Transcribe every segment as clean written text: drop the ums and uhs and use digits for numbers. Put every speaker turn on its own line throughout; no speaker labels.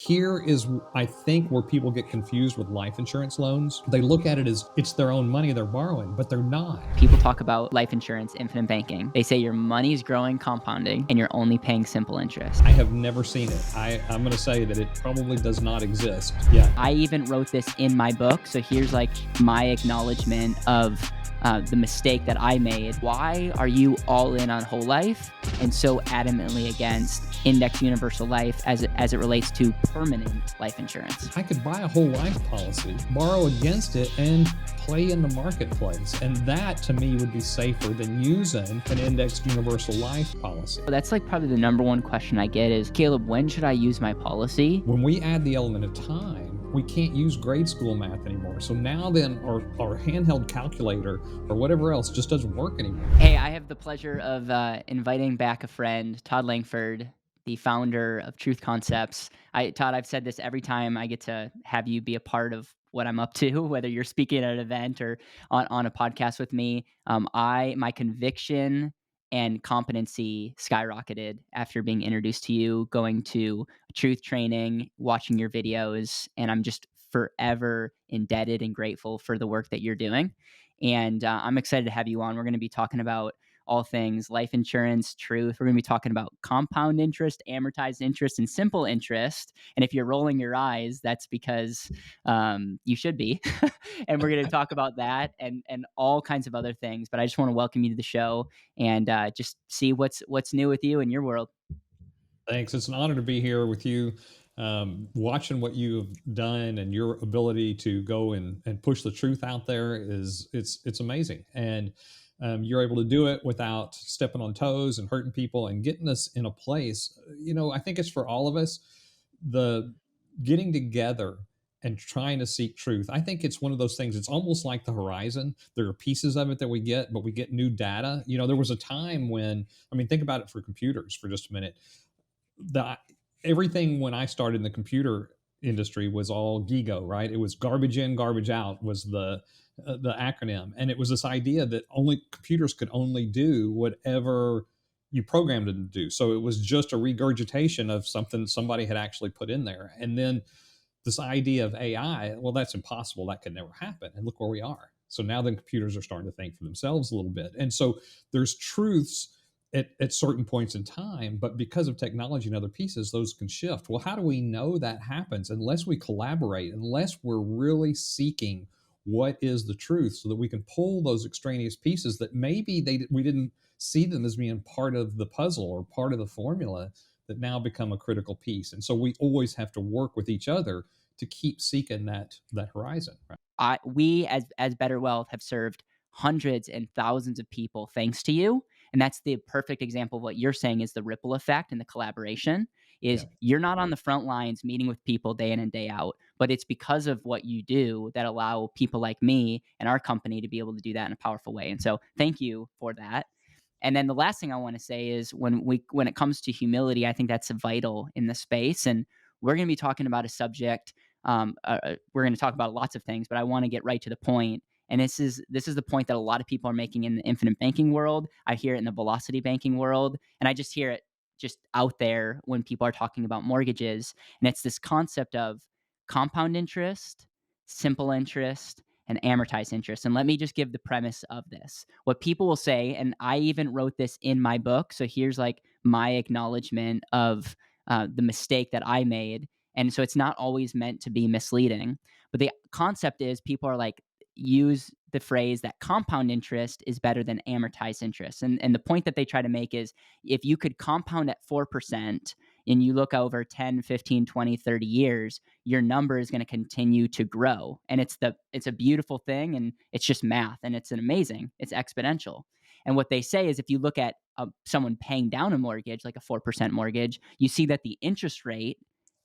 Here is, I think, where people get confused with life insurance loans. They look at it as it's their own money they're borrowing, but they're not.
People talk about life insurance, infinite banking. They say your money is growing, compounding, and you're only paying simple interest.
I have never seen it. I'm going to say that it probably does not exist. Yeah.
I even wrote this in my book. So here's like my acknowledgement of the mistake that I made. Why are you all in on whole life and so adamantly against index universal life as it relates to permanent life insurance?
I could buy a whole life policy, borrow against it, and play in the marketplace. And that, to me, would be safer than using an indexed universal life policy.
That's like probably the number one question I get is, Caleb, when should I use my policy?
When we add the element of time, we can't use grade school math anymore. So now then our handheld calculator or whatever else just doesn't work anymore.
Hey, I have the pleasure of inviting back a friend, Todd Langford, the founder of Truth Concepts. Todd, I've said this every time I get to have you be a part of what I'm up to, whether you're speaking at an event or on a podcast with me. My conviction and competency skyrocketed after being introduced to you, going to truth training, watching your videos, and I'm just forever indebted and grateful for the work that you're doing. And I'm excited to have you on. We're going to be talking about all things life insurance, truth. We're going to be talking about compound interest, amortized interest, and simple interest. And if you're rolling your eyes, that's because you should be. And we're going to talk about that and all kinds of other things. But I just want to welcome you to the show and just see what's new with you in your world.
Thanks. It's an honor to be here with you. Watching what you've done and your ability to go and push the truth out there it's amazing. And you're able to do it without stepping on toes and hurting people and getting us in a place. I think it's for all of us, the getting together and trying to seek truth. I think it's one of those things. It's almost like the horizon. There are pieces of it that we get, but we get new data. There was a time when, think about it for computers for just a minute. Everything when I started in the computer industry was all GIGO, right? It was garbage in, garbage out was the acronym. And it was this idea that only computers could only do whatever you programmed them to do. So it was just a regurgitation of something somebody had actually put in there. And then this idea of AI, well, that's impossible. That could never happen. And look where we are. So now then computers are starting to think for themselves a little bit. And so there's truths at certain points in time, but because of technology and other pieces, those can shift. Well, how do we know that happens unless we collaborate, unless we're really seeking what is the truth so that we can pull those extraneous pieces that maybe we didn't see them as being part of the puzzle or part of the formula that now become a critical piece. And so we always have to work with each other to keep seeking that horizon.
Right? We as BetterWealth have served hundreds and thousands of people thanks to you. And that's the perfect example of what you're saying is the ripple effect and the collaboration is You're not on the front lines meeting with people day in and day out, but it's because of what you do that allow people like me and our company to be able to do that in a powerful way. And so thank you for that. And then the last thing I want to say is when it comes to humility, I think that's vital in the space. And we're going to be talking about a subject. We're going to talk about lots of things, but I want to get right to the point. And this is the point that a lot of people are making in the infinite banking world. I hear it in the velocity banking world, and I just hear it just out there when people are talking about mortgages. And it's this concept of compound interest, simple interest, and amortized interest. And let me just give the premise of this. What people will say, and I even wrote this in my book. So here's like my acknowledgement of the mistake that I made. And so it's not always meant to be misleading. But the concept is people are like, use the phrase that compound interest is better than amortized interest. And the point that they try to make is if you could compound at 4% and you look over 10, 15, 20, 30 years, your number is going to continue to grow. And it's a beautiful thing. And it's just math. And it's exponential. And what they say is if you look at someone paying down a mortgage, like a 4% mortgage, you see that the interest rate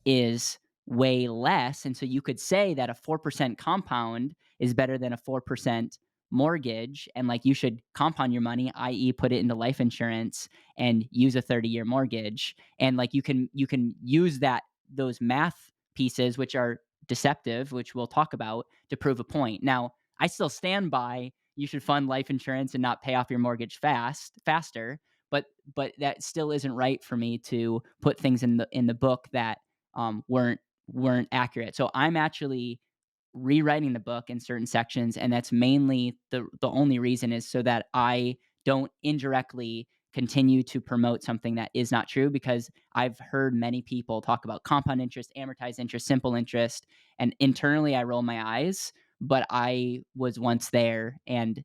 is way less. And so you could say that a 4% compound is better than a 4% mortgage. And like you should compound your money, i.e. put it into life insurance and use a 30-year mortgage. And like you can use those math pieces, which are deceptive, which we'll talk about, to prove a point. Now, I still stand by you should fund life insurance and not pay off your mortgage faster. But that still isn't right for me to put things in the book that weren't weren't accurate. So I'm actually rewriting the book in certain sections, and that's mainly the only reason is so that I don't indirectly continue to promote something that is not true, because I've heard many people talk about compound interest, amortized interest, simple interest, and internally I roll my eyes, but I was once there, and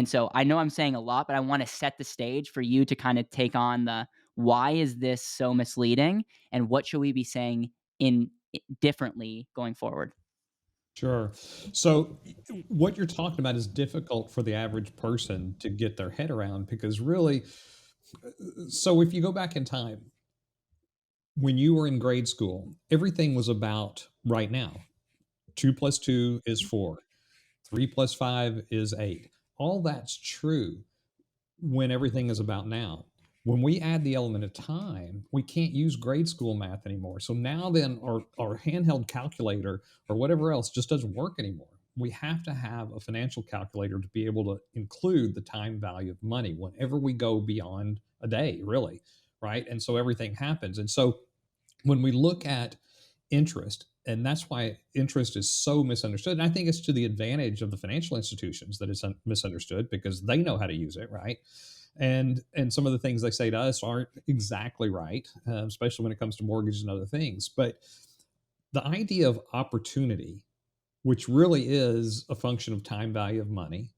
so I know I'm saying a lot, but I want to set the stage for you to kind of take on the why is this so misleading and what should we be saying in differently going forward.
Sure. So, what you're talking about is difficult for the average person to get their head around because really, so if you go back in time, when you were in grade school, everything was about right now. 2 plus 2 is 4, 3 plus 5 is 8. All that's true when everything is about now. When we add the element of time, we can't use grade school math anymore. So now then our handheld calculator or whatever else just doesn't work anymore. We have to have a financial calculator to be able to include the time value of money whenever we go beyond a day, really, right? And so everything happens. And so when we look at interest, and that's why interest is so misunderstood. And I think it's to the advantage of the financial institutions that it's misunderstood because they know how to use it, right? And some of the things they say to us aren't exactly right, especially when it comes to mortgages and other things. But the idea of opportunity, which really is a function of time value of money,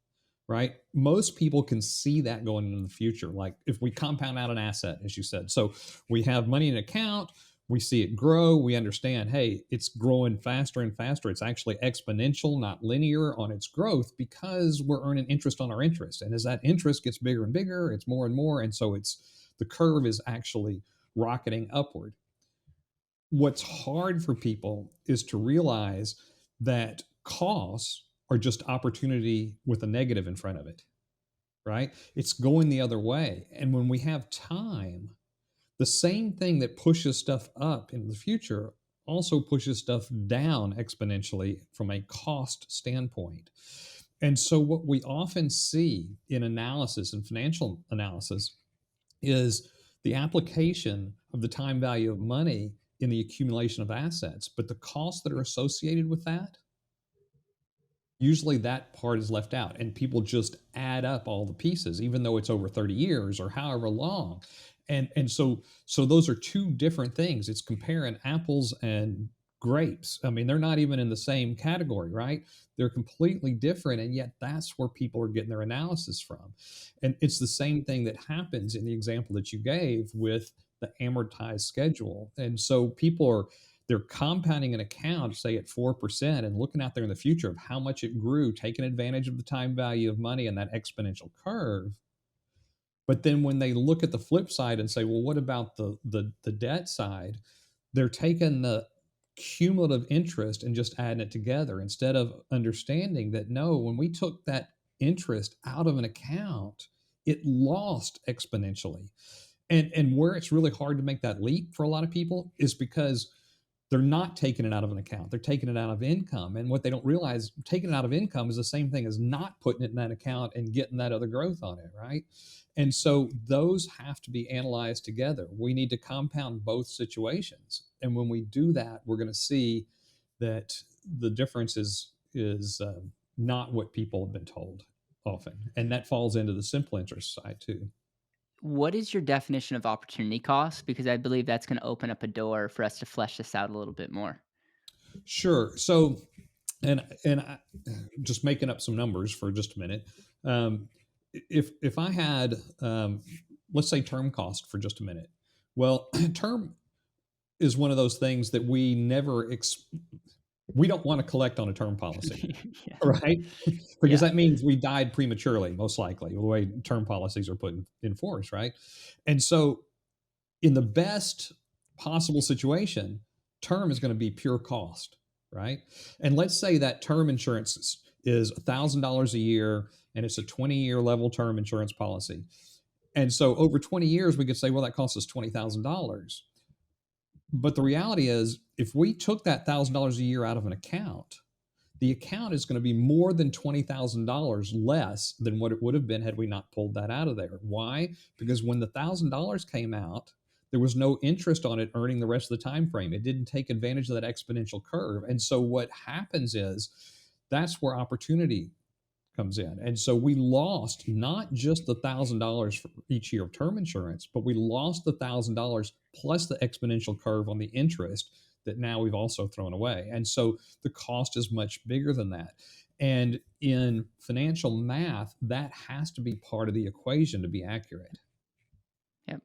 right? Most people can see that going into the future. Like if we compound out an asset, as you said, so we have money in an account, we see it grow, we understand, hey, it's growing faster and faster. It's actually exponential, not linear on its growth because we're earning interest on our interest. And as that interest gets bigger and bigger, it's more and more. And so it's the curve is actually rocketing upward. What's hard for people is to realize that costs are just opportunity with a negative in front of it, right? It's going the other way. And when we have time, the same thing that pushes stuff up in the future also pushes stuff down exponentially from a cost standpoint. And so, what we often see in analysis and financial analysis is the application of the time value of money in the accumulation of assets, but the costs that are associated with that, usually that part is left out and people just add up all the pieces even though it's over 30 years or however long. And so those are two different things. It's comparing apples and grapes. I mean, they're not even in the same category, right? They're completely different, and yet that's where people are getting their analysis from. And it's the same thing that happens in the example that you gave with the amortized schedule. And so people are they're compounding an account, say at 4%, and looking out there in the future of how much it grew, taking advantage of the time value of money and that exponential curve. But then when they look at the flip side and say, well, what about the debt side? They're taking the cumulative interest and just adding it together instead of understanding that no, when we took that interest out of an account, it lost exponentially. And where it's really hard to make that leap for a lot of people is because they're not taking it out of an account. They're taking it out of income. And what they don't realize, taking it out of income is the same thing as not putting it in that account and getting that other growth on it, right? And so those have to be analyzed together. We need to compound both situations. And when we do that, we're going to see that the difference is not what people have been told often. And that falls into the simple interest side too.
What is your definition of opportunity cost? Because I believe that's going to open up a door for us to flesh this out a little bit more.
Sure. So, and I, just making up some numbers for just a minute. Um, if I had, let's say, term cost for just a minute. Well, term is one of those things that we never we don't want to collect on a term policy,
Yeah.
right? Because
Yeah.
that means we died prematurely, most likely, the way term policies are put in force, right? And so, in the best possible situation, term is going to be pure cost, right? And let's say that term insurance is $1,000 a year and it's a 20-year level term insurance policy. And so over 20 years, we could say, well, that costs us $20,000. But the reality is, if we took that $1,000 a year out of an account, the account is going to be more than $20,000 less than what it would have been had we not pulled that out of there. Why? Because when the $1,000 came out, there was no interest on it earning the rest of the time frame. It didn't take advantage of that exponential curve. And so what happens is that's where opportunity comes in. And so we lost not just the $1,000 for each year of term insurance, but we lost the $1,000 plus the exponential curve on the interest that now we've also thrown away. And so the cost is much bigger than that. And in financial math, that has to be part of the equation to be accurate.
Yep.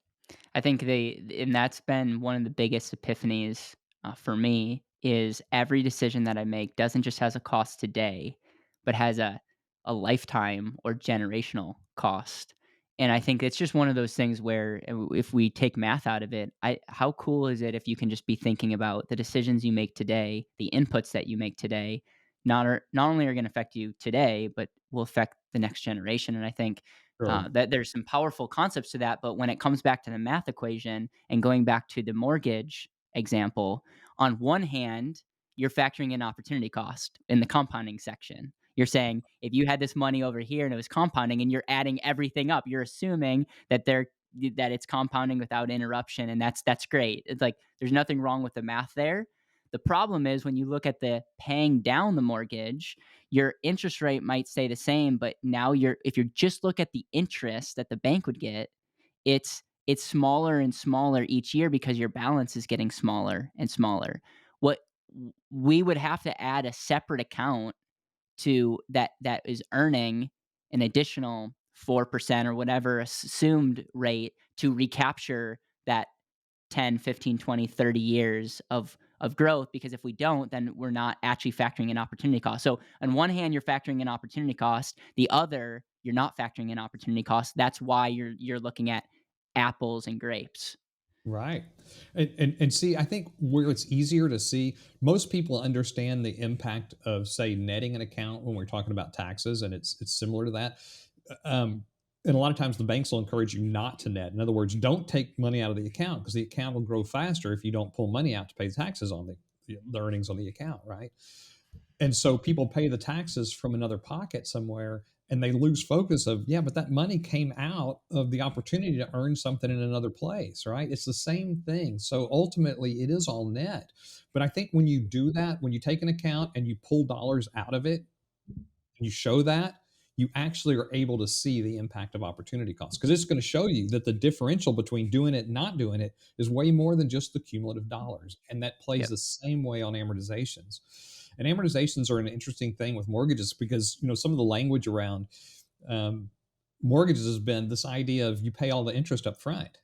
I think and that's been one of the biggest epiphanies for me is every decision that I make doesn't just has a cost today, but has a lifetime or generational cost. And I think it's just one of those things where if we take math out of it, how cool is it if you can just be thinking about the decisions you make today, the inputs that you make today, not only are going to affect you today, but will affect the next generation. And I think
Sure.
that there's some powerful concepts to that. But when it comes back to the math equation and going back to the mortgage example, on one hand, you're factoring in opportunity cost in the compounding section. You're saying if you had this money over here and it was compounding and you're adding everything up, you're assuming that it's compounding without interruption, and that's great. It's like there's nothing wrong with the math there. The problem is when you look at the paying down the mortgage, your interest rate might stay the same, but now if you just look at the interest that the bank would get, it's smaller and smaller each year because your balance is getting smaller and smaller. What we would have to add a separate account to that is earning an additional 4% or whatever assumed rate to recapture that 10, 15, 20, 30 years of growth, because if we don't, then we're not actually factoring in opportunity cost. So on one hand, you're factoring in opportunity cost, the other, you're not factoring in opportunity cost. That's why you're looking at apples and grapes.
Right. And see, I think where it's easier to see, most people understand the impact of, say, netting an account when we're talking about taxes, and it's similar to that. And a lot of times the banks will encourage you not to net. In other words, don't take money out of the account because the account will grow faster if you don't pull money out to pay taxes on the earnings on the account, right? And so people pay the taxes from another pocket somewhere and they lose focus of, yeah, but that money came out of the opportunity to earn something in another place, right? It's the same thing. So ultimately it is all net. But I think when you do that, when you take an account and you pull dollars out of it, you show that, you actually are able to see the impact of opportunity costs because it's going to show you that the differential between doing it and not doing it is way more than just the cumulative dollars. And that plays
Yep.
the same way on amortizations. And amortizations are an interesting thing with mortgages because, some of the language around um, mortgages has been this idea of you pay all the interest up front,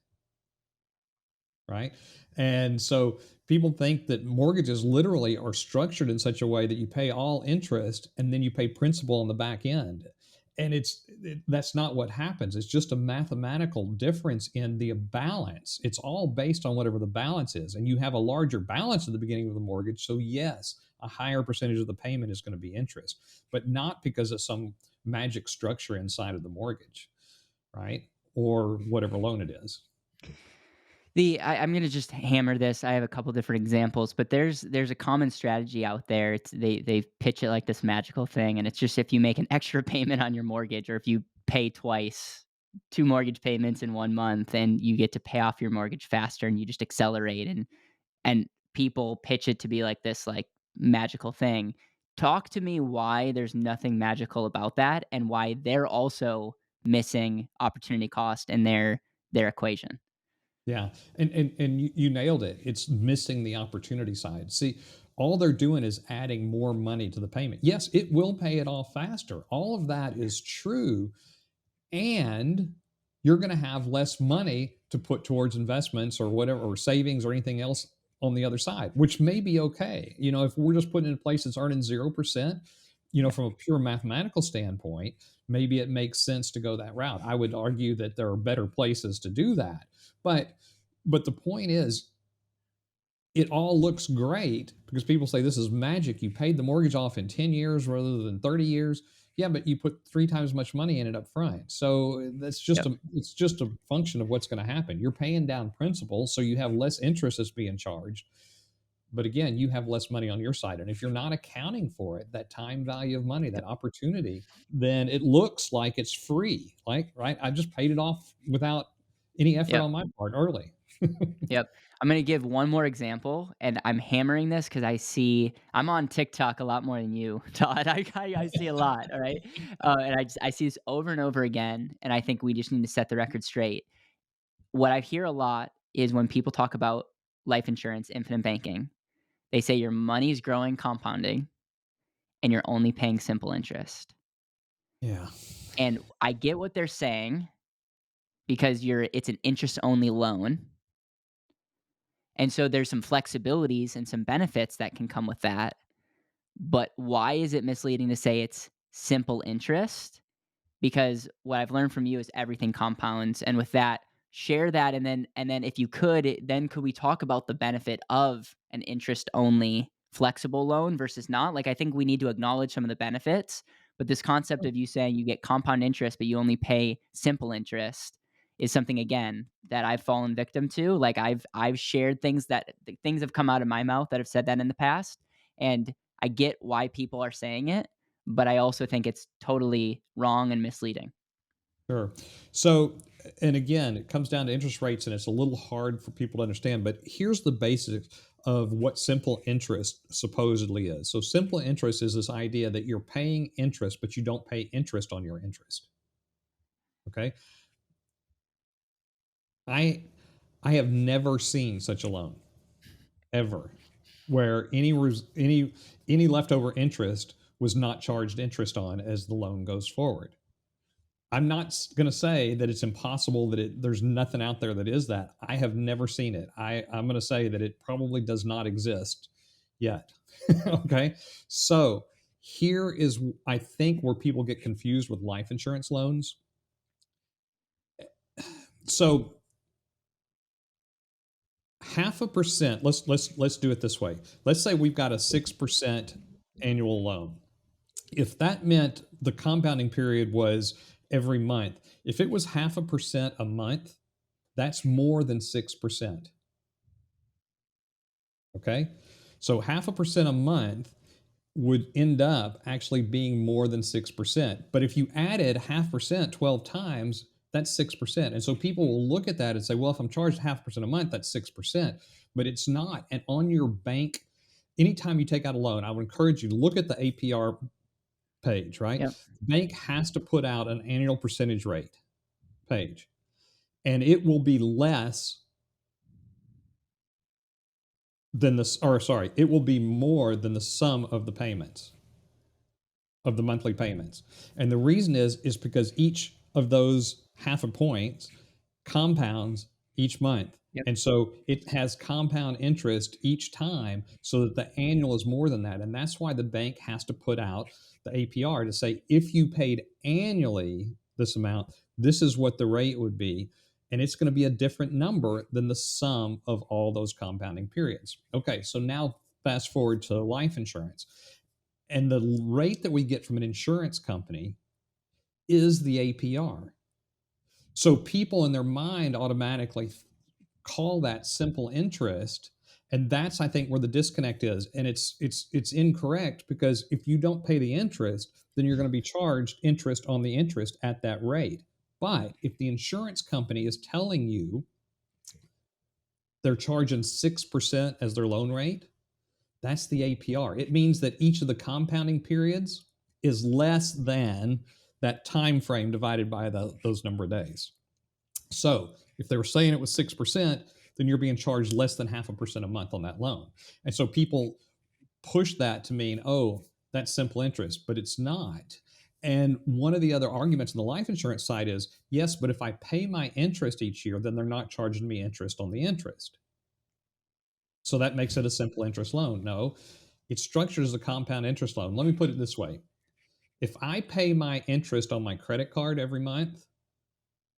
right? And so people think that mortgages literally are structured in such a way that you pay all interest and then you pay principal on the back end. And that's not what happens. It's just a mathematical difference in the balance. It's all based on whatever the balance is. And you have a larger balance at the beginning of the mortgage. So, yes, a higher percentage of the payment is going to be interest, but not because of some magic structure inside of the mortgage, right? Or whatever loan it is.
I'm gonna just hammer this. I have a couple different examples, but there's a common strategy out there. They pitch it like this magical thing, and it's just if you make an extra payment on your mortgage, or if you pay twice, two mortgage payments in 1 month, and you get to pay off your mortgage faster, and you just accelerate. And people pitch it to be like this like magical thing. Talk to me why there's nothing magical about that, and why they're also missing opportunity cost in their equation.
Yeah, and you nailed it. It's missing the opportunity side. See, all they're doing is adding more money to the payment. Yes, it will pay it off faster. All of that is true, and you're going to have less money to put towards investments or whatever, or savings or anything else on the other side, which may be okay. If we're just putting it in a place that's earning 0%, from a pure mathematical standpoint, maybe it makes sense to go that route. I would argue that there are better places to do that. But the point is, it all looks great because people say this is magic. You paid the mortgage off in 10 years rather than 30 years. Yeah, but you put 3 times as much money in it up front. So
Yep.
it's just a function of what's going to happen. You're paying down principal, so you have less interest that's being charged. But again, you have less money on your side. And if you're not accounting for it, that time value of money, that opportunity, then it looks like it's free. Like, right? I just paid it off without any effort
Yep.
on my part early.
Yep. I'm gonna give one more example, and I'm hammering this because I'm on TikTok a lot more than you, Todd. I see a lot, all right? And I see this over and over again, and I think we just need to set the record straight. What I hear a lot is when people talk about life insurance, infinite banking, they say your money's growing compounding, and you're only paying simple interest.
Yeah.
And I get what they're saying because it's an interest only loan. And so there's some flexibilities and some benefits that can come with that. But why is it misleading to say it's simple interest? Because what I've learned from you is everything compounds, and with that, share that, and then if you could, then could we talk about the benefit of an interest only flexible loan versus not? Like I think we need to acknowledge some of the benefits, but this concept of you saying you get compound interest but you only pay simple interest is something again that I've fallen victim to. Like I've shared things have come out of my mouth that have said that in the past, and I get why people are saying it, but I also think it's totally wrong and misleading.
Sure. So, and again, it comes down to interest rates, and it's a little hard for people to understand. But here's the basics of what simple interest supposedly is. So, simple interest is this idea that you're paying interest, but you don't pay interest on your interest. Okay. I I have never seen such a loan ever, where any leftover interest was not charged interest on as the loan goes forward. I'm not going to say that it's impossible that there's nothing out there that is that. I have never seen it. I'm going to say that it probably does not exist yet. Okay. So here is, I think, where people get confused with life insurance loans. So 0.5%, let's do it this way. Let's say we've got a 6% annual loan. If that meant the compounding period was every month, if it was 0.5% a month, that's more than 6%. Okay. So 0.5% a month would end up actually being more than 6%. But if you added 0.5% 12 times, that's 6%. And so people will look at that and say, well, if I'm charged 0.5% a month, that's 6%. But it's not. And on your bank, anytime you take out a loan, I would encourage you to look at the APR page, right?
Yep.
The bank has to put out an annual percentage rate page, and it will be less than this, or sorry, it will be more than the sum of the payments, of the monthly payments. And the reason is because each of those 0.5 points compounds each month.
Yep.
And so it has compound interest each time so that the annual is more than that. And that's why the bank has to put out the APR to say, if you paid annually this amount, this is what the rate would be. And it's going to be a different number than the sum of all those compounding periods. Okay, so now fast forward to life insurance. And the rate that we get from an insurance company is the APR. So people in their mind automatically call that simple interest, and that's, I think, where the disconnect is. And it's incorrect, because if you don't pay the interest, then you're going to be charged interest on the interest at that rate. But if the insurance company is telling you they're charging 6% as their loan rate, that's the APR. It means that each of the compounding periods is less than that time frame divided by those number of days. So if they were saying it was 6%, then you're being charged less than 0.5% a month on that loan. And so people push that to mean, oh, that's simple interest, but it's not. And one of the other arguments on the life insurance side is, yes, but if I pay my interest each year, then they're not charging me interest on the interest. So that makes it a simple interest loan. No, it's structured as a compound interest loan. Let me put it this way. If I pay my interest on my credit card every month,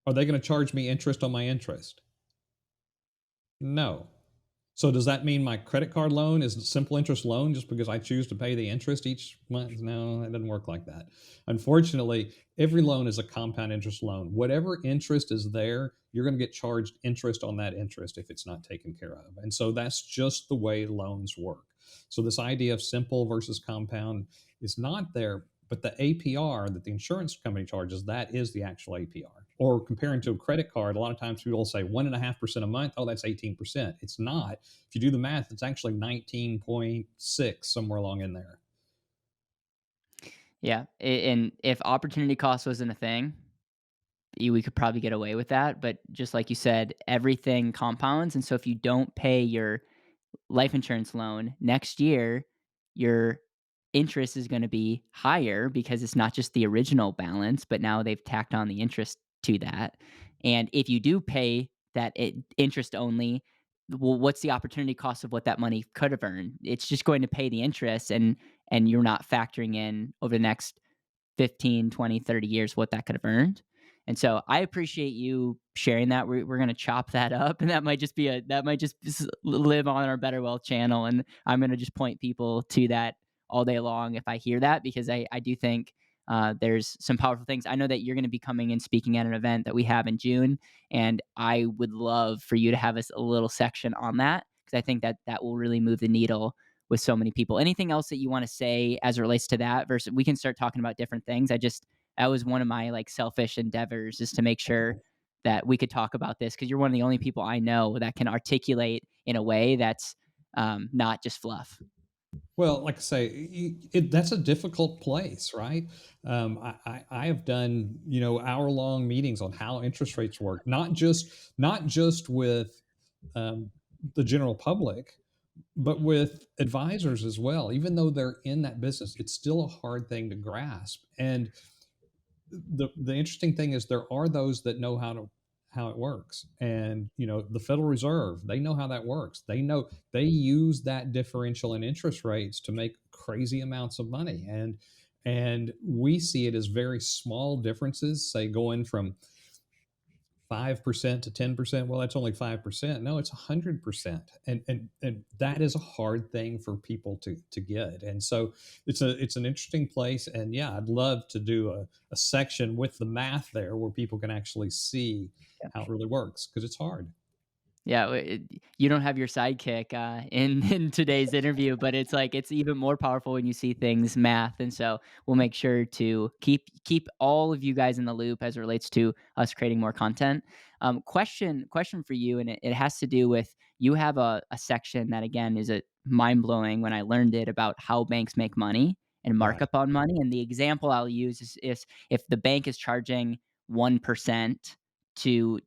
are they going to charge me interest on my interest? No. So does that mean my credit card loan is a simple interest loan just because I choose to pay the interest each month? No, it doesn't work like that. Unfortunately, every loan is a compound interest loan. Whatever interest is there, you're going to get charged interest on that interest if it's not taken care of. And so that's just the way loans work. So this idea of simple versus compound is not there, but the APR that the insurance company charges, that is the actual APR. or comparing to a credit card, a lot of times people will say 1.5% a month. Oh, that's 18%. It's not. If you do the math, it's actually 19.6, somewhere along in there.
Yeah, and if opportunity cost wasn't a thing, we could probably get away with that. But just like you said, everything compounds, and so if you don't pay your life insurance loan next year, your interest is going to be higher because it's not just the original balance, but now they've tacked on the interest to that. And if you do pay that interest only, well, what's the opportunity cost of what that money could have earned? It's just going to pay the interest, and you're not factoring in over the next 15, 20, 30 years what that could have earned. And so I appreciate you sharing that. We're going to chop that up, and that might just live on our Better Wealth channel. And I'm going to just point people to that all day long if I hear that, because I do think there's some powerful things. I know that you're going to be coming and speaking at an event that we have in June, and I would love for you to have a little section on that, because I think that that will really move the needle with so many people. Anything else that you want to say as it relates to that? Versus, we can start talking about different things. That was one of my like selfish endeavors, is to make sure that we could talk about this, because you're one of the only people I know that can articulate in a way that's not just fluff.
Well, like I say, that's a difficult place, right? I have done, hour-long meetings on how interest rates work, not just with the general public, but with advisors as well. Even though they're in that business, it's still a hard thing to grasp. And the interesting thing is, there are those that know how it works. And the Federal Reserve, they know how that works. They use that differential in interest rates to make crazy amounts of money. And we see it as very small differences, say going from 5% to 10%. Well, that's only 5%. No, it's 100%. And that is a hard thing for people to get. And so it's an interesting place. And yeah, I'd love to do a section with the math there, where people can actually see how it really works, because it's hard.
Yeah, you don't have your sidekick in in today's interview, but it's like it's even more powerful when you see things math. And so we'll make sure to keep all of you guys in the loop as it relates to us creating more content. Question for you, and it has to do with, you have a section that, again, is a mind blowing when I learned it, about how banks make money and
Right.
markup on money. And the example I'll use is if the bank is charging 1% to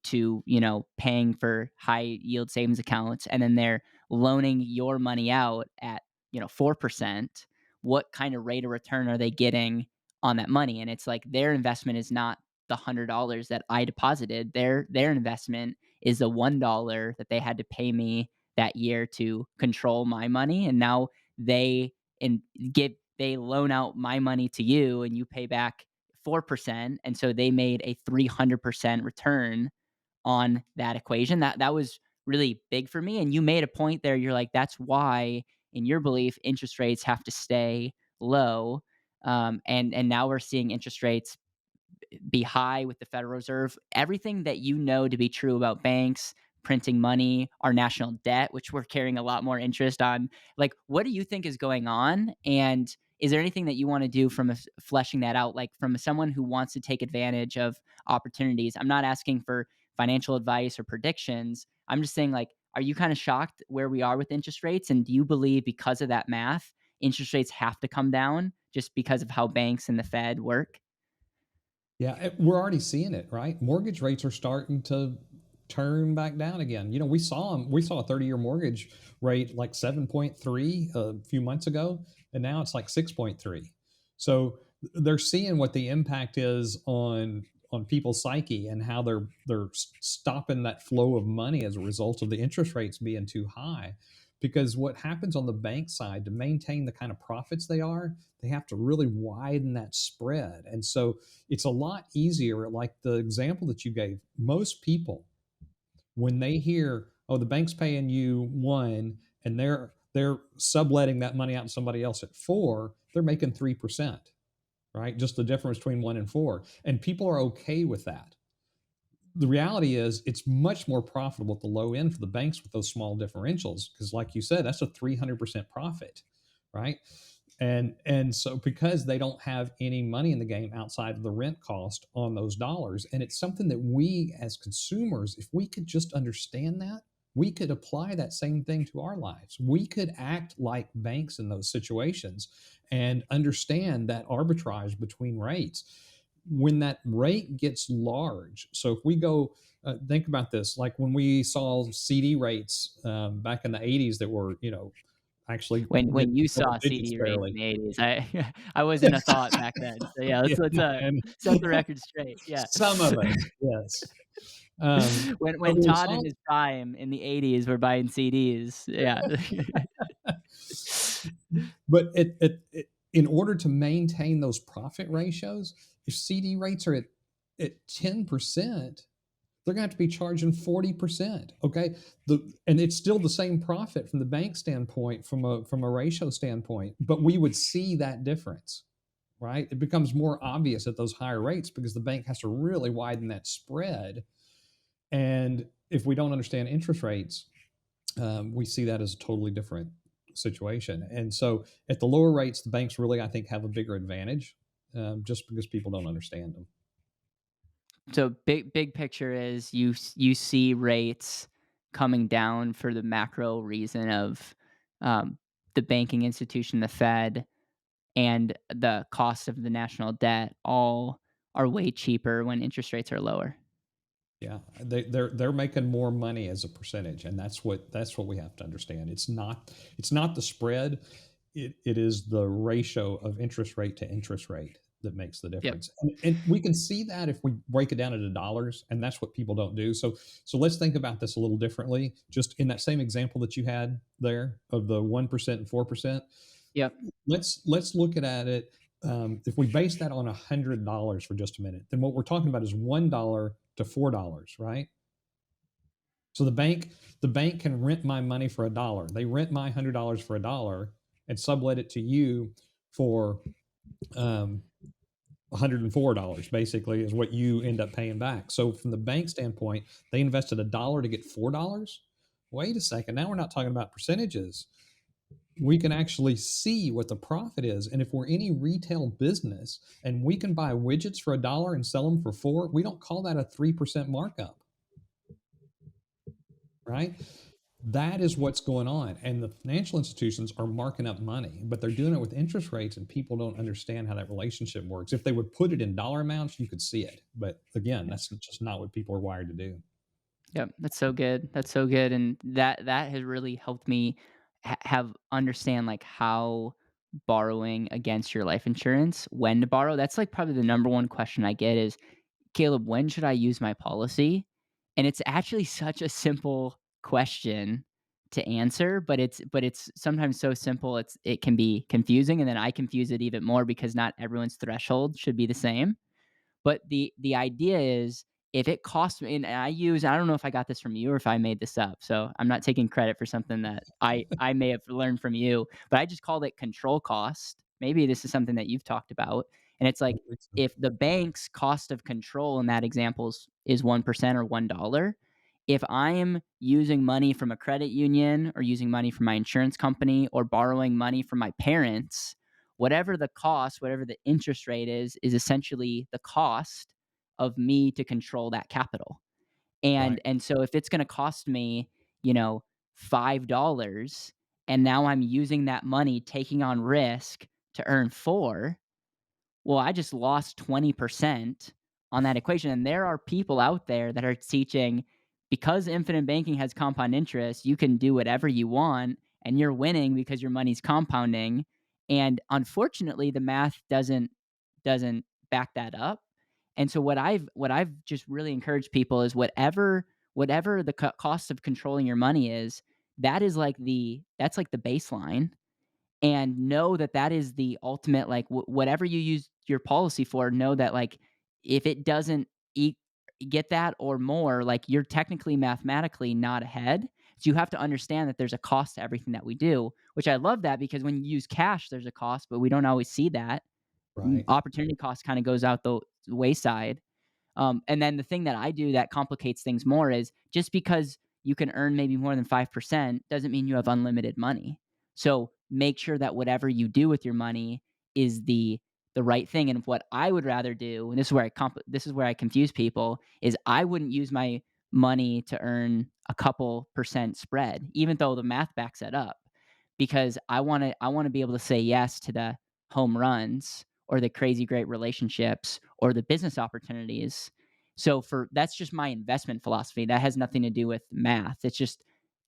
paying for high yield savings accounts, and then they're loaning your money out at 4%, what kind of rate of return are they getting on that money? And it's like, their investment is not the $100 that I deposited. Their investment is the $1 that they had to pay me that year to control my money. And now they and they loan out my money to you, and you pay back 4%. And so they made a 300% return on that equation. That was really big for me. And you made a point there. You're like, that's why, in your belief, interest rates have to stay low. And now we're seeing interest rates be high with the Federal Reserve. Everything that you know to be true about banks printing money, our national debt, which we're carrying a lot more interest on. Like, what do you think is going on? And is there anything that you want to do from fleshing that out, like from someone who wants to take advantage of opportunities? I'm not asking for financial advice or predictions. I'm just saying, like, are you kind of shocked where we are with interest rates? And do you believe, because of that math, interest rates have to come down just because of how banks and the Fed work?
Yeah, we're already seeing it, right? Mortgage rates are starting to turn back down again. We saw a 30-year mortgage rate like 7.3 a few months ago, and now it's like 6.3. So they're seeing what the impact is on people's psyche, and how they're stopping that flow of money as a result of the interest rates being too high. Because what happens on the bank side, to maintain the kind of profits they have to really widen that spread. And so it's a lot easier. Like the example that you gave, most people, when they hear, oh, the bank's paying you 1, and they're subletting that money out to somebody else at 4, they're making 3%, right? Just the difference between 1 and 4. And people are okay with that. The reality is, it's much more profitable at the low end for the banks with those small differentials, because like you said, that's a 300% profit, right? And so because they don't have any money in the game outside of the rent cost on those dollars, and it's something that we as consumers, if we could just understand that, we could apply that same thing to our lives. We could act like banks in those situations and understand that arbitrage between rates. When that rate gets large, so if we go, think about this, like when we saw CD rates back in the 80s that were, actually
When
getting
you
double
saw
digits
CD rates in
barely.
the 80s, I I wasn't a thought back then. So yeah,
Yeah,
let's
and
set the record straight. Yeah.
some of us, yes. But
When
we
Todd
saw
in his prime in the 80s were buying CDs. Yeah.
but in order to maintain those profit ratios, if CD rates are at 10%, they're gonna have to be charging 40%. Okay. And it's still the same profit from the bank standpoint, from a ratio standpoint, but we would see that difference, right? It becomes more obvious at those higher rates because the bank has to really widen that spread. And if we don't understand interest rates, we see that as a totally different situation. And so at the lower rates, the banks really, I think, have a bigger advantage, just because people don't understand them.
So big picture is you see rates coming down for the macro reason of um, the banking institution, the Fed, and the cost of the national debt all are way cheaper when interest rates are lower.
Yeah, they're making more money as a percentage, and that's what we have to understand. It's not the spread, it is the ratio of interest rate to interest rate that makes the
Yep.
difference. And we can see that if we break it down into dollars, and that's what people don't do. So let's think about this a little differently. Just in that same example that you had there of the 1% and 4%,
Yep.
let's look at it. If we base that on $100 for just a minute, then what we're talking about is $1 to $4, right? So the bank can rent my money for $1. They rent my $100 for $1 and sublet it to you for um, $104. Basically, is what you end up paying back. So from the bank standpoint, they invested $1 to get $4. Wait a second. Now we're not talking about percentages. We can actually see what the profit is. And if we're any retail business and we can buy widgets for $1 and sell them for $4, we don't call that a 3% markup, right? That is what's going on. And the financial institutions are marking up money, but they're doing it with interest rates, and people don't understand how that relationship works. If they would put it in dollar amounts, you could see it. But again, that's just not what people are wired to do.
Yep, that's so good. That's so good, and that has really helped me have understand like how borrowing against your life insurance, when to borrow. That's like probably the number one question I get is, Caleb, when should I use my policy? And it's actually such a simple question to answer, but it's sometimes so simple it can be confusing, and then I confuse it even more because not everyone's threshold should be the same. But the idea is if it costs me, and I don't know if I got this from you or if I made this up. So I'm not taking credit for something that I may have learned from you, but I just called it control cost. Maybe this is something that you've talked about. And it's
I
like
don't think so.
if the bank's cost of control in that example is 1% or $1, if I'm using money from a credit union or using money from my insurance company or borrowing money from my parents, whatever the cost, whatever the interest rate is essentially the cost of me to control that capital.
Right.
And so if it's going to cost me, you know, $5 and now I'm using that money taking on risk to earn 4, well, I just lost 20% on that equation. And there are people out there that are teaching because infinite banking has compound interest, you can do whatever you want and you're winning because your money's compounding. And unfortunately, the math doesn't back that up. And so what I've just really encouraged people is whatever the cost of controlling your money is, that's like the baseline, and know that that is the ultimate, like whatever you use your policy for, know that like if it doesn't eat get that or more, like you're technically mathematically not ahead. So you have to understand that there's a cost to everything that we do, which I love that because when you use cash there's a cost, but we don't always see that.
Right.
Opportunity cost kind of goes out the wayside. And then the thing that I do that complicates things more is just because you can earn maybe more than 5% doesn't mean you have unlimited money. So make sure that whatever you do with your money is the right thing. And what I would rather do, and this is where I confuse people, is I wouldn't use my money to earn a couple percent spread, even though the math backs that up, because I want to be able to say yes to the home runs or the crazy great relationships or the business opportunities. So for that's just my investment philosophy. That has nothing to do with math. It's just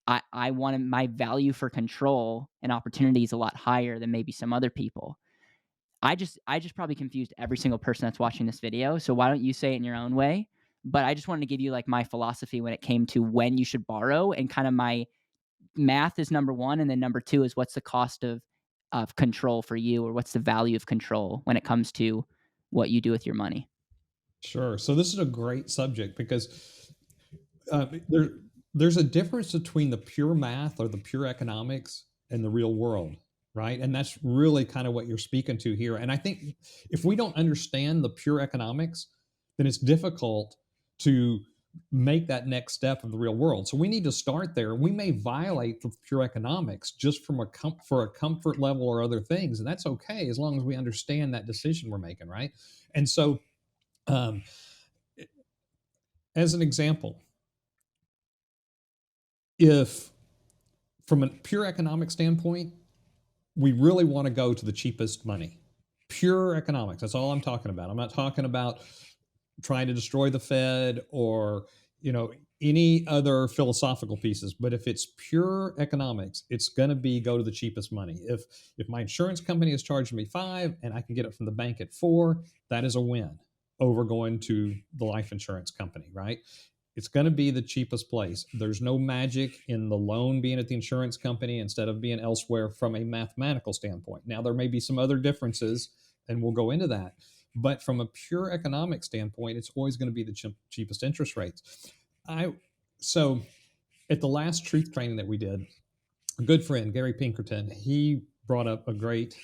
I want my value for control and opportunity is a lot higher than maybe some other people. I just probably confused every single person that's watching this video. So why don't you say it in your own way? But I just wanted to give you like my philosophy when it came to when you should borrow, and kind of my math is number one, and then number two is what's the cost of control for you, or what's the value of control when it comes to what you do with your money.
Sure. So this is a great subject because there there's a difference between the pure math or the pure economics and the real world, right? And that's really kind of what you're speaking to here. And I think if we don't understand the pure economics, then it's difficult to make that next step of the real world. So we need to start there. We may violate the pure economics just from for a comfort level or other things, and that's okay as long as we understand that decision we're making, right? And so, um, as an example, if from a pure economic standpoint, we really want to go to the cheapest money. Pure economics. That's all I'm talking about. I'm not talking about trying to destroy the Fed or, any other philosophical pieces. But if it's pure economics, it's going to be go to the cheapest money. If my insurance company is charging me 5 and I can get it from the bank at 4, that is a win over going to the life insurance company, right? It's going to be the cheapest place. There's no magic in the loan being at the insurance company instead of being elsewhere from a mathematical standpoint. Now, there may be some other differences, and we'll go into that. But from a pure economic standpoint, it's always going to be the cheapest interest rates. So at the last truth training that we did, a good friend, Gary Pinkerton, he brought up a great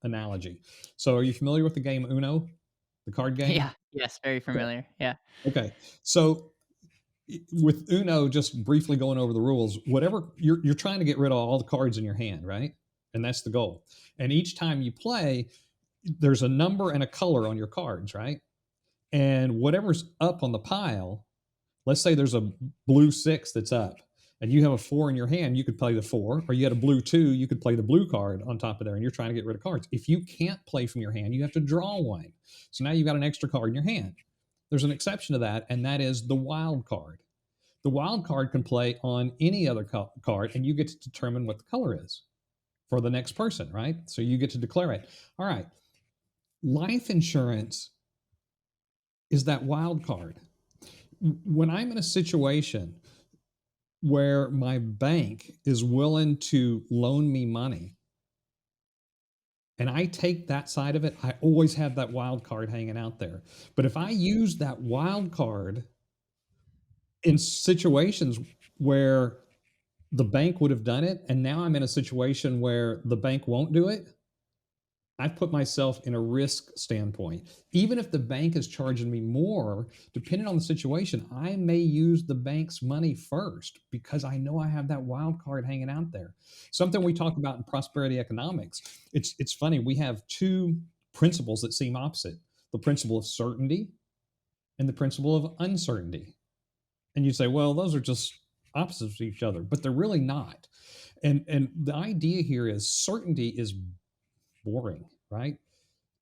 analogy. So are you familiar with the game Uno, the card game?
Yeah. Yes. Very familiar. Yeah.
Okay. So with Uno, just briefly going over the rules, whatever you're trying to get rid of all the cards in your hand, right? And that's the goal. And each time you play, there's a number and a color on your cards, right? And whatever's up on the pile, let's say there's a blue 6 that's up, and you have a 4 in your hand, you could play the 4, or you had a blue 2, you could play the blue card on top of there, and you're trying to get rid of cards. If you can't play from your hand, you have to draw one. So now you've got an extra card in your hand. There's an exception to that, and that is the wild card. The wild card can play on any other card, and you get to determine what the color is for the next person, right? So you get to declare it. All right. Life insurance is that wild card. When I'm in a situation where my bank is willing to loan me money and I take that side of it, I always have that wild card hanging out there. But if I use that wild card in situations where the bank would have done it, and now I'm in a situation where the bank won't do it, I've put myself in a risk standpoint. Even if the bank is charging me more, depending on the situation, I may use the bank's money first because I know I have that wild card hanging out there. Something we talk about in prosperity economics. It's funny. We have two principles that seem opposite: the principle of certainty and the principle of uncertainty. And you say, well, those are just opposites of each other, but they're really not. And the idea here is certainty is boring, right?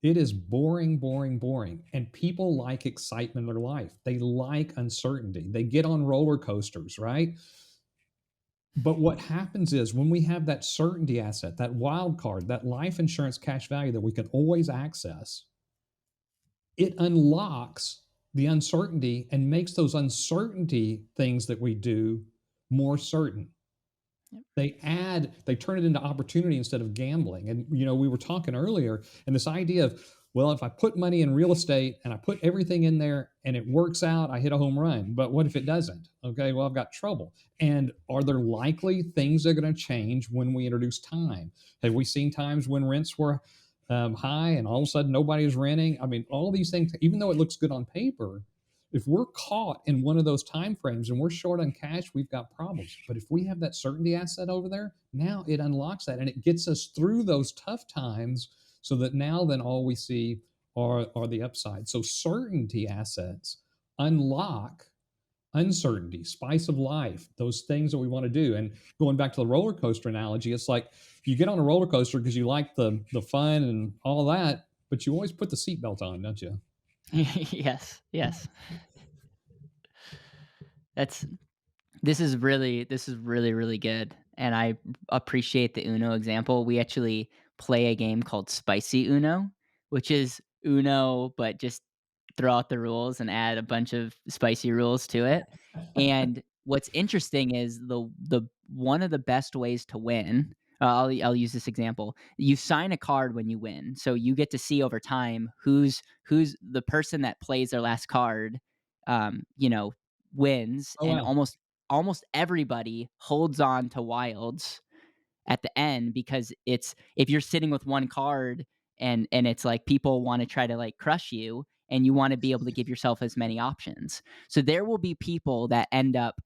It is boring, boring, boring. And people like excitement in their life. They like uncertainty. They get on roller coasters, right? But what happens is when we have that certainty asset, that wild card, that life insurance cash value that we can always access, it unlocks the uncertainty and makes those uncertainty things that we do more certain. They turn it into opportunity instead of gambling. And we were talking earlier, and this idea of, well, if I put money in real estate and I put everything in there and it works out, I hit a home run. But what if it doesn't? Okay, well, I've got trouble. And are there likely things that are going to change when we introduce time? Have we seen times when rents were high and all of a sudden nobody is renting? I mean, all of these things, even though it looks good on paper, if we're caught in one of those time frames and we're short on cash, we've got problems. But if we have that certainty asset over there, now it unlocks that and it gets us through those tough times, so that now then all we see are the upside. So certainty assets unlock uncertainty, spice of life, those things that we want to do. And going back to the roller coaster analogy, it's like you get on a roller coaster because you like the fun and all that, but you always put the seatbelt on, don't you?
Yes, yes. That's this is really really good, and I appreciate the Uno example. We actually play a game called Spicy Uno, which is Uno but just throw out the rules and add a bunch of spicy rules to it. And what's interesting is the one of the best ways to win. I'll use this example. You sign a card when you win, so you get to see over time who's the person that plays their last card. You know, wins,
Oh
and
wow.
almost everybody holds on to wilds at the end, because it's if you're sitting with one card and it's like people want to try to like crush you, and you want to be able to give yourself as many options. So there will be people that end up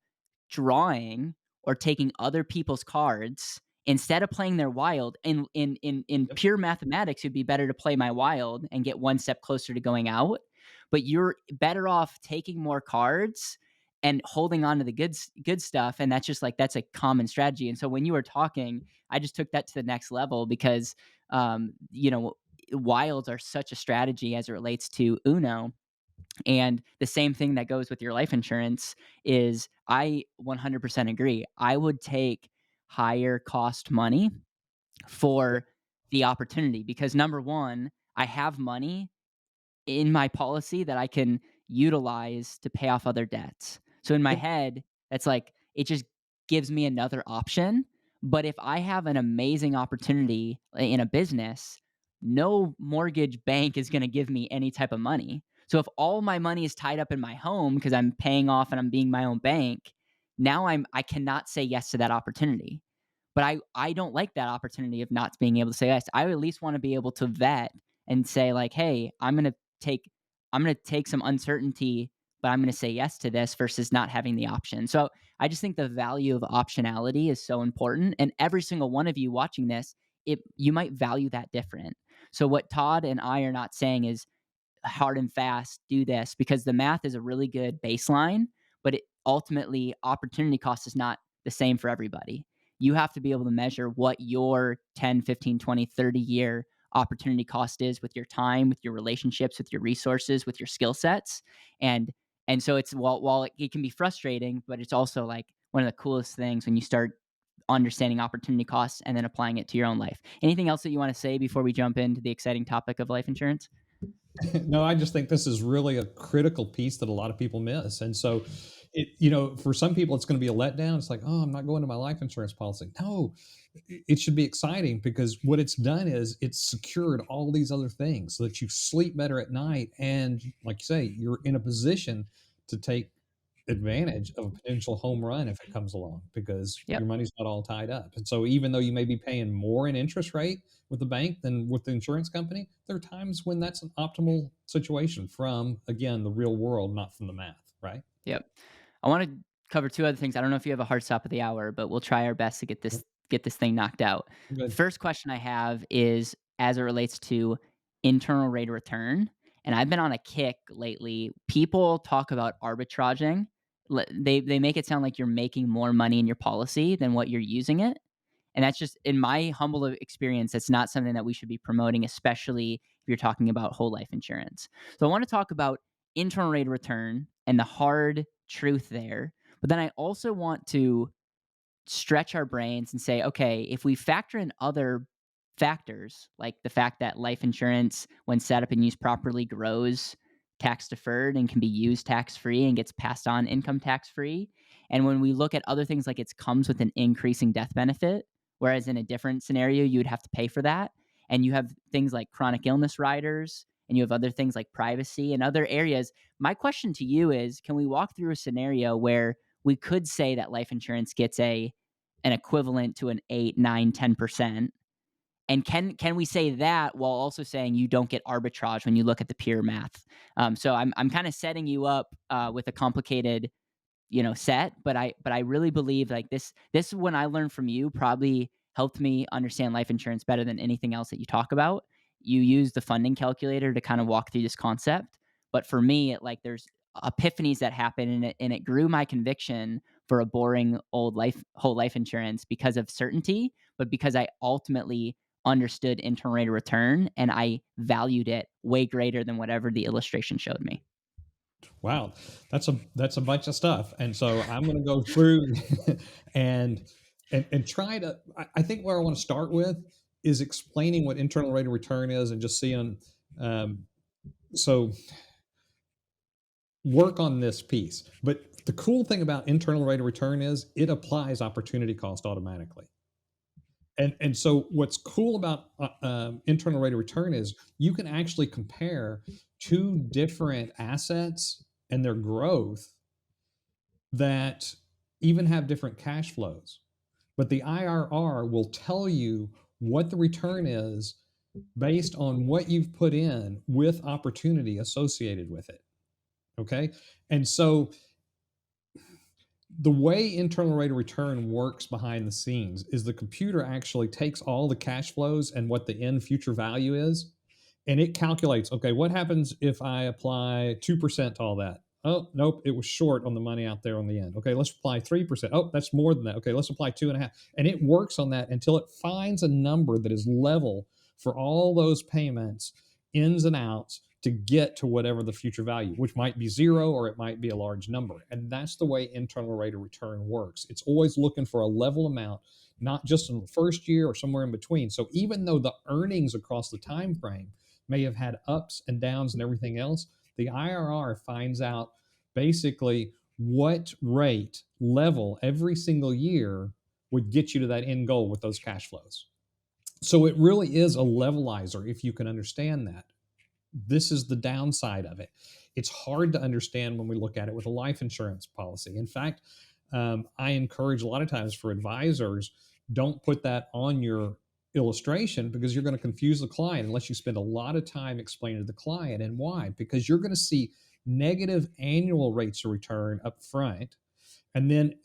drawing or taking other people's cards instead of playing their wild. In
Yep.
pure mathematics, it'd be better to play my wild and get one step closer to going out. But you're better off taking more cards and holding on to the good stuff. And that's just like that's a common strategy. And so when you were talking, I just took that to the next level, because you know, wilds are such a strategy as it relates to Uno. And the same thing that goes with your life insurance is I 100% agree. I would take higher cost money
Yep.
for the opportunity, because number one, I have money in my policy that I can utilize to pay off other debts. So in my
Yep.
head, that's like it just gives me another option. But if I have an amazing opportunity in a business, no mortgage bank is going to give me any type of money. So if all my money is tied up in my home because I'm paying off and I'm being my own bank, now I cannot say yes to that opportunity. But I don't like that opportunity of not being able to say yes. I at least want to be able to vet and say like, "Hey, take I'm going to take some uncertainty, but I'm going to say yes to this," versus not having the option. So, I just think the value of optionality is so important, and every single one of you watching this, it you might value that different. So what Todd and I are not saying is hard and fast, do this, because the math is a really good baseline, but ultimately opportunity cost is not the same for everybody. You have to be able to measure what your 10, 15, 20, 30 year opportunity cost is with your time, with your relationships, with your resources, with your skill sets. And so it's while it can be frustrating, but it's also like one of the coolest things when you start understanding opportunity costs and then applying it to your own life. Anything else that you want to say before we jump into the exciting topic of life insurance?
No, I just think this is really a critical piece that a lot of people miss. And so, for some people, it's going to be a letdown. It's like, oh, I'm not going to my life insurance policy. No, it should be exciting, because what it's done is it's secured all these other things so that you sleep better at night. And like you say, you're in a position to take advantage of a potential home run if it comes along, because
Yep.
your money's not all tied up. And so even though you may be paying more in interest rate with the bank than with the insurance company, there are times when that's an optimal situation from, again, the real world, not from the math, right?
Yep. I want to cover two other things. I don't know if you have a hard stop of the hour, but we'll try our best to get this thing knocked out.
Good.
First question I have is as it relates to internal rate of return. And I've been on a kick lately. People talk about arbitraging. They make it sound like you're making more money in your policy than what you're using it. And that's just, in my humble experience, that's not something that we should be promoting, especially if you're talking about whole life insurance. So I want to talk about internal rate of return and the hard truth there. But then I also want to stretch our brains and say, okay, if we factor in other factors, like the fact that life insurance, when set up and used properly, grows tax deferred and can be used tax free and gets passed on income tax free. And when we look at other things like it comes with an increasing death benefit, whereas in a different scenario, you would have to pay for that. And you have things like chronic illness riders, and you have other things like privacy and other areas. My question to you is, can we walk through a scenario where we could say that life insurance gets an equivalent to an 8, 9, 10%, And can we say that while also saying you don't get arbitrage when you look at the pure math? So I'm kind of setting you up with a complicated set, but I really believe like this when I learned from you probably helped me understand life insurance better than anything else that you talk about. You use the funding calculator to kind of walk through this concept, but for me there's epiphanies that happen, and it grew my conviction for a boring whole life insurance because of certainty, but because I ultimately understood internal rate of return and I valued it way greater than whatever the illustration showed me.
Wow, that's a bunch of stuff, and so I'm going to go through and and try to. I think where I want to start with is explaining what internal rate of return is, and just seeing. Um, so work on this piece. But the cool thing about internal rate of return is it applies opportunity cost automatically. And so what's cool about internal rate of return is you can actually compare two different assets and their growth that even have different cash flows. But the IRR will tell you what the return is based on what you've put in with opportunity associated with it. Okay. And so the way internal rate of return works behind the scenes is the computer actually takes all the cash flows and what the end future value is, and it calculates, okay, what happens if I apply 2% to all that? Oh, nope, it was short on the money out there on the end. Okay, let's apply 3%. Oh, that's more than that. Okay, let's apply 2.5. And it works on that until it finds a number that is level for all those payments, ins and outs, to get to whatever the future value, which might be zero or it might be a large number. And that's the way internal rate of return works. It's always looking for a level amount, not just in the first year or somewhere in between. So even though the earnings across the time frame may have had ups and downs and everything else, the IRR finds out basically what rate level every single year would get you to that end goal with those cash flows. So it really is a levelizer if you can understand that. This is the downside of it. It's hard to understand when we look at it with a life insurance policy. In fact, I encourage a lot of times for advisors, don't put that on your illustration because you're going to confuse the client unless you spend a lot of time explaining to the client. And why? Because you're going to see negative annual rates of return up front, and then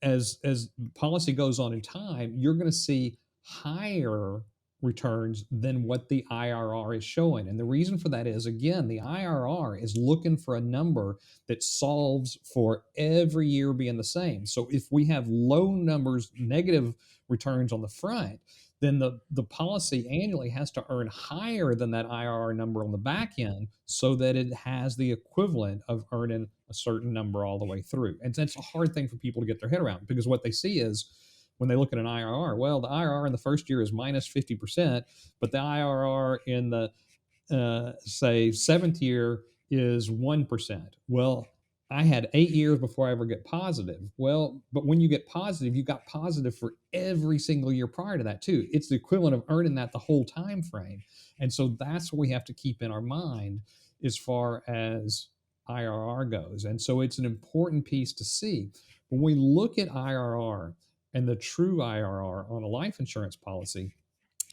as the policy goes on in time, you're going to see higher returns than what the IRR is showing. And the reason for that is, again, the IRR is looking for a number that solves for every year being the same. So if we have low numbers, negative returns on the front, then the policy annually has to earn higher than that IRR number on the back end so that it has the equivalent of earning a certain number all the way through. And that's a hard thing for people to get their head around, because what they see is when they look at an IRR, well, the IRR in the first year is minus 50%, but the IRR in the, say, seventh year is 1%. Well, I had 8 years before I ever get positive. Well, but when you get positive, you got positive for every single year prior to that too. It's the equivalent of earning that the whole time frame. And so that's what we have to keep in our mind as far as IRR goes. And so it's an important piece to see. When we look at IRR and the true IRR on a life insurance policy,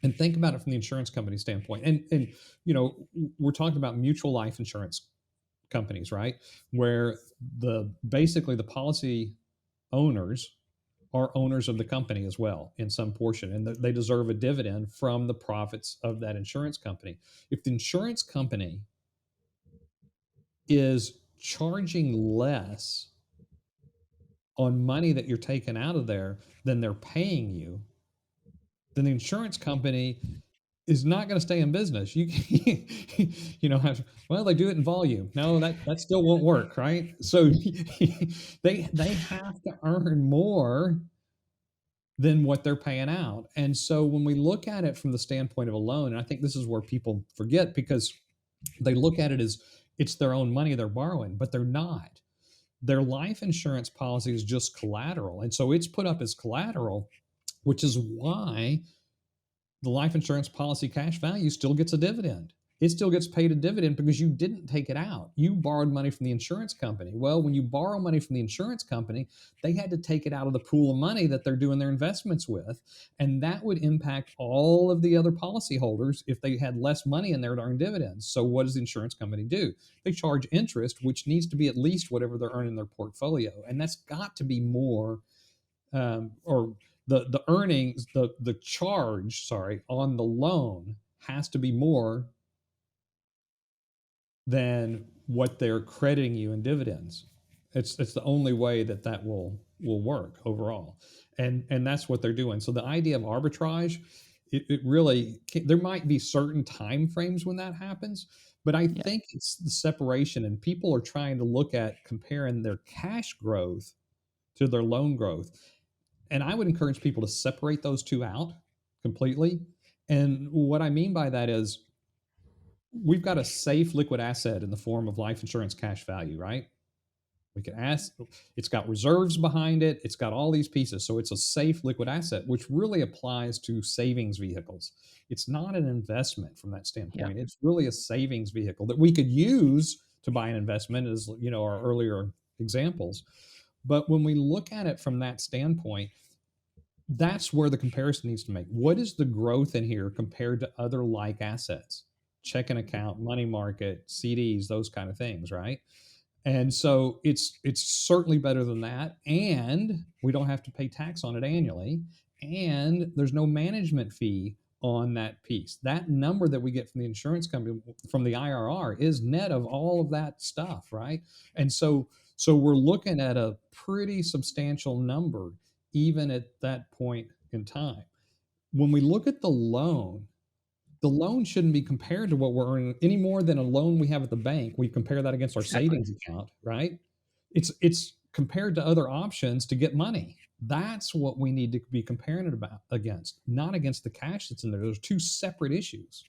and think about it from the insurance company standpoint. And we're talking about mutual life insurance companies, right? Where basically the policy owners are owners of the company as well in some portion, and they deserve a dividend from the profits of that insurance company. If the insurance company is charging less on money that you're taking out of there than they're paying you, then the insurance company is not going to stay in business. Well, they do it in volume. No, that still won't work, right? So they have to earn more than what they're paying out. And so when we look at it from the standpoint of a loan, and I think this is where people forget, because they look at it as it's their own money they're borrowing, but they're not. Their life insurance policy is just collateral. And so it's put up as collateral, which is why the life insurance policy cash value still gets a dividend. it still gets paid a dividend because you didn't take it out. You borrowed money from the insurance company. Well, when you borrow money from the insurance company, they had to take it out of the pool of money that they're doing their investments with. And that would impact all of the other policyholders if they had less money in there to earn dividends. So, what does the insurance company do? They charge interest, which needs to be at least whatever they're earning in their portfolio. And that's got to be more, or the earnings, the charge, sorry, on the loan has to be more than what they're crediting you in dividends. It's the only way that that will work overall, and that's what they're doing. So the idea of arbitrage, it really there might be certain time frames when that happens, but I
Yeah.
think it's the separation, and people are trying to look at comparing their cash growth to their loan growth, and I would encourage people to separate those two out completely. And what I mean by that is we've got a safe liquid asset in the form of life insurance cash value, right? We can ask, it's got reserves behind it, it's got all these pieces. So it's a safe liquid asset, which really applies to savings vehicles. It's not an investment from that
Yeah.
standpoint. It's really a savings vehicle that we could use to buy an investment, as our earlier examples. But when we look at it from that standpoint, that's where the comparison needs to make. What is the growth in here compared to other like assets? Checking account, money market, CDs, those kind of things, right? And so it's certainly better than that, and we don't have to pay tax on it annually, and there's no management fee on that piece. That number that we get from the insurance company, from the IRR, is net of all of that stuff, right? And so we're looking at a pretty substantial number even at that point in time. When we look at the loan shouldn't be compared to what we're earning any more than a loan we have at the bank. We compare that against our
Exactly.
savings account, right? It's compared to other options to get money. That's what we need to be comparing it about against, not against the cash that's in there. Those are two separate issues.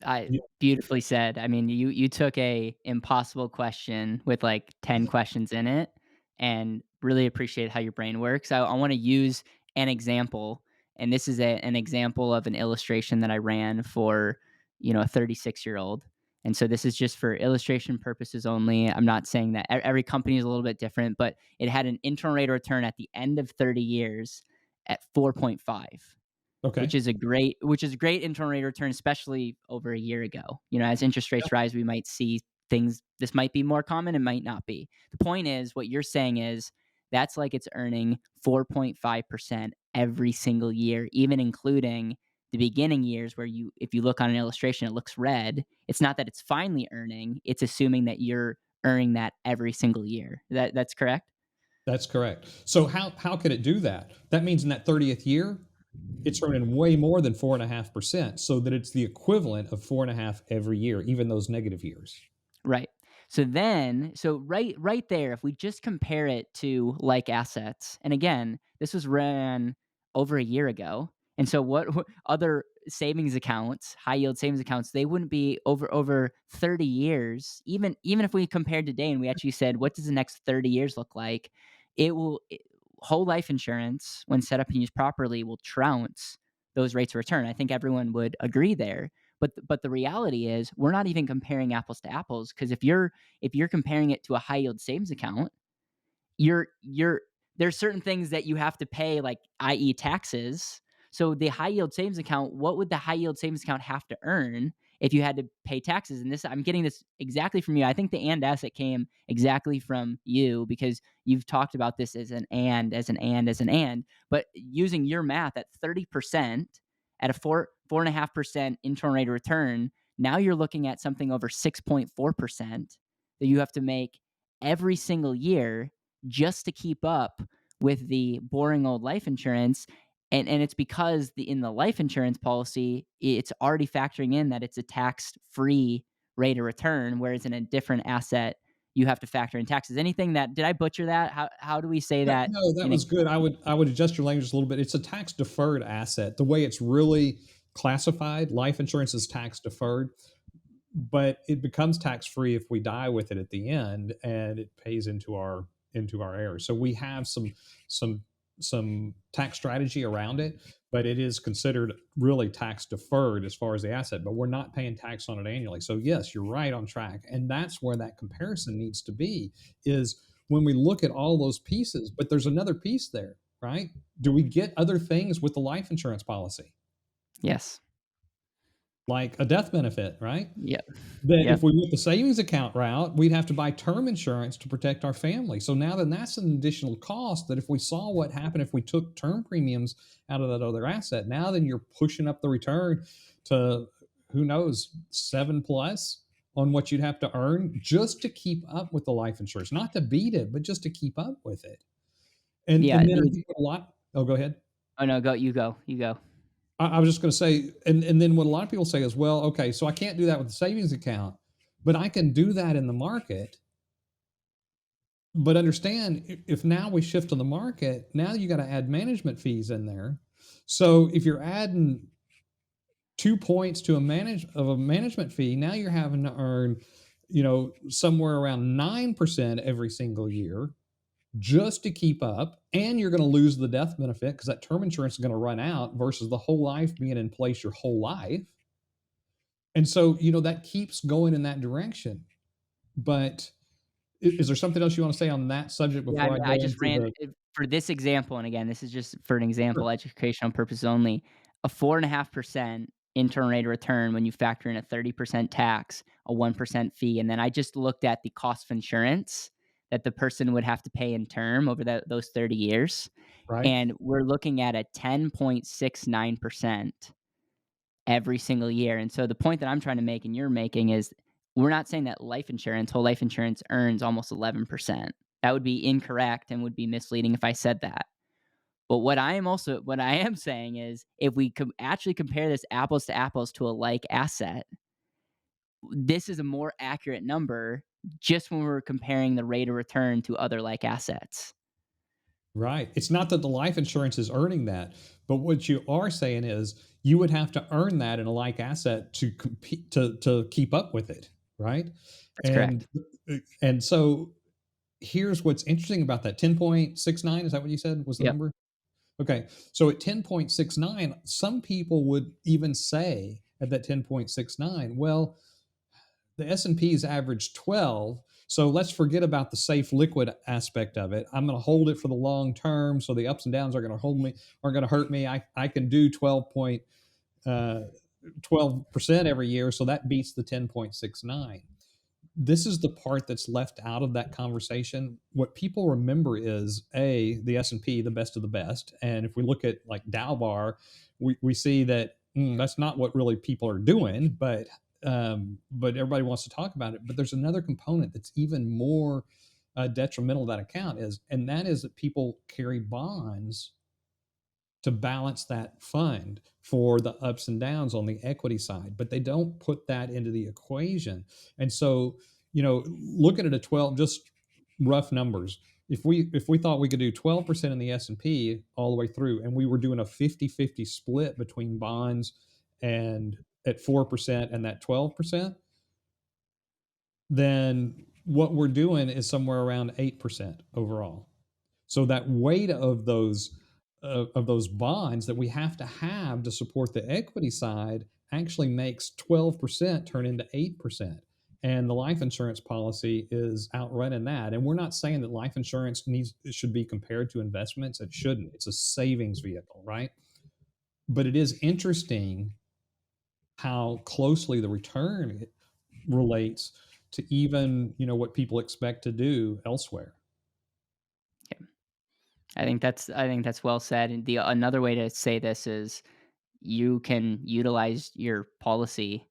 I
Yeah.
beautifully said. I mean, you took a impossible question with like 10 questions in it, and really appreciate how your brain works. I want to use an example, and this is an example of an illustration that I ran for, a 36-year-old. And so this is just for illustration purposes only. I'm not saying that every company is a little bit different, but it had an internal rate of return at the end of 30 years at 4.5,
Okay.
which is a great internal rate of return, especially over a year ago. As interest
Yeah.
rates rise, we might see things. This might be more common, it might not be. The point is, what you're saying is that's like it's earning 4.5% every single year, even including the beginning years where if you look on an illustration, it looks red. It's not that it's finally earning, it's assuming that you're earning that every single year. That's correct?
That's correct. So how can it do that? That means in that 30th year, it's earning way more than 4.5%, so that it's the equivalent of 4.5 every year, even those negative years.
Right. So right there, if we just compare it to like assets, and again, this was ran over a year ago. And so what other savings accounts, high yield savings accounts, they wouldn't be over 30 years, even if we compared today and we actually said, what does the next 30 years look like? Whole life insurance, when set up and used properly, will trounce those rates of return. I think everyone would agree there. But the reality is we're not even comparing apples to apples, because if you're comparing it to a high yield savings account, you're there's certain things that you have to pay, like i.e. taxes. So the high yield savings account, what would the high yield savings account have to earn if you had to pay taxes? And this, I'm getting this exactly from you. I think the and asset came exactly from you, because you've talked about this as an and, as an and, as an and. But using your math at 30% at a 4.5% internal rate of return, now you're looking at something over 6.4% that you have to make every single year just to keep up with the boring old life insurance. And it's because in the life insurance policy, it's already factoring in that it's a tax-free rate of return, whereas in a different asset, you have to factor in taxes. Anything that, did I butcher that? How do we say
No,
that
no, that
in a
was good. I would adjust your language a little bit. It's a tax deferred asset. The way it's really classified, life insurance is tax deferred, but it becomes tax free if we die with it at the end, and it pays into our heirs. So we have some some tax strategy around it, but it is considered really tax deferred as far as the asset, but we're not paying tax on it annually. So yes, you're right on track. And that's where that comparison needs to be, is when we look at all those pieces, but there's another piece there, right? Do we get other things with the life insurance policy?
Yes.
Like a death benefit, right?
Yep.
That if
Yep.
we went the savings account route, we'd have to buy term insurance to protect our family. So now then that's an additional cost that if we saw what happened if we took term premiums out of that other asset, now then you're pushing up the return to who knows, 7 plus on what you'd have to earn just to keep up with the life insurance. Not to beat it, but just to keep up with it.
Yeah.
And then I think a lot. Oh, go ahead.
Oh no, go. You go. You go.
I was just going to say, and then what a lot of people say is, well, okay, so I can't do that with the savings account, but I can do that in the market. But understand, if now we shift to the market, now you got to add management fees in there. So if you're adding 2 points to a management fee, now you're having to earn, somewhere around 9% every single year just to keep up, and you're going to lose the death benefit because that term insurance is going to run out versus the whole life being in place your whole life. And so, that keeps going in that direction. But is there something else you want to say on that subject
Yeah, I
before I
mean, I
go
just
into
ran
the?
for this example, and again, this is just for an
Sure.
example, educational purpose only. A 4.5% internal rate of return when you factor in a 30% tax, a 1% fee, and then I just looked at the cost of insurance that the person would have to pay in term over those 30 years,
Right.
and we're looking at a 10.69% every single year. And so the point that I'm trying to make and you're making is we're not saying that whole life insurance earns almost 11%. That would be incorrect and would be misleading if I said that. But what I am saying is if we actually compare this apples to apples to a like asset, this is a more accurate number just when we're comparing the rate of return to other like assets.
Right. It's not that the life insurance is earning that, but what you are saying is you would have to earn that in a like asset to compete to keep up with it, right?
That's
And
correct.
and so here's what's interesting about that 10.69, is that what you said was the
Yep.
number? Okay. So at 10.69, some people would even say at that 10.69, well, the S&P's average 12, so let's forget about the safe liquid aspect of it. I'm going to hold it for the long term, so the ups and downs aren't going to hurt me. I can do 12% every year, so that beats the 10.69. This is the part that's left out of that conversation. What people remember is the S&P, the best of the best. And if we look at like Dow Bar, we see that that's not what really people are doing, but everybody wants to talk about it. But there's another component that's even more detrimental to that account and that is that people carry bonds to balance that fund for the ups and downs on the equity side, but they don't put that into the equation. And so, looking at a 12, just rough numbers. If we thought we could do 12% in the S&P all the way through and we were doing a 50-50 split between bonds and at 4% and that 12%, then what we're doing is somewhere around 8% overall. So that weight of those bonds that we have to support the equity side actually makes 12% turn into 8%. And the life insurance policy is outrunning that. And we're not saying that life insurance should be compared to investments. It shouldn't. It's a savings vehicle, right? But it is interesting how closely the return relates to even, what people expect to do elsewhere.
I think that's well said. And the another way to say this is you can utilize your policy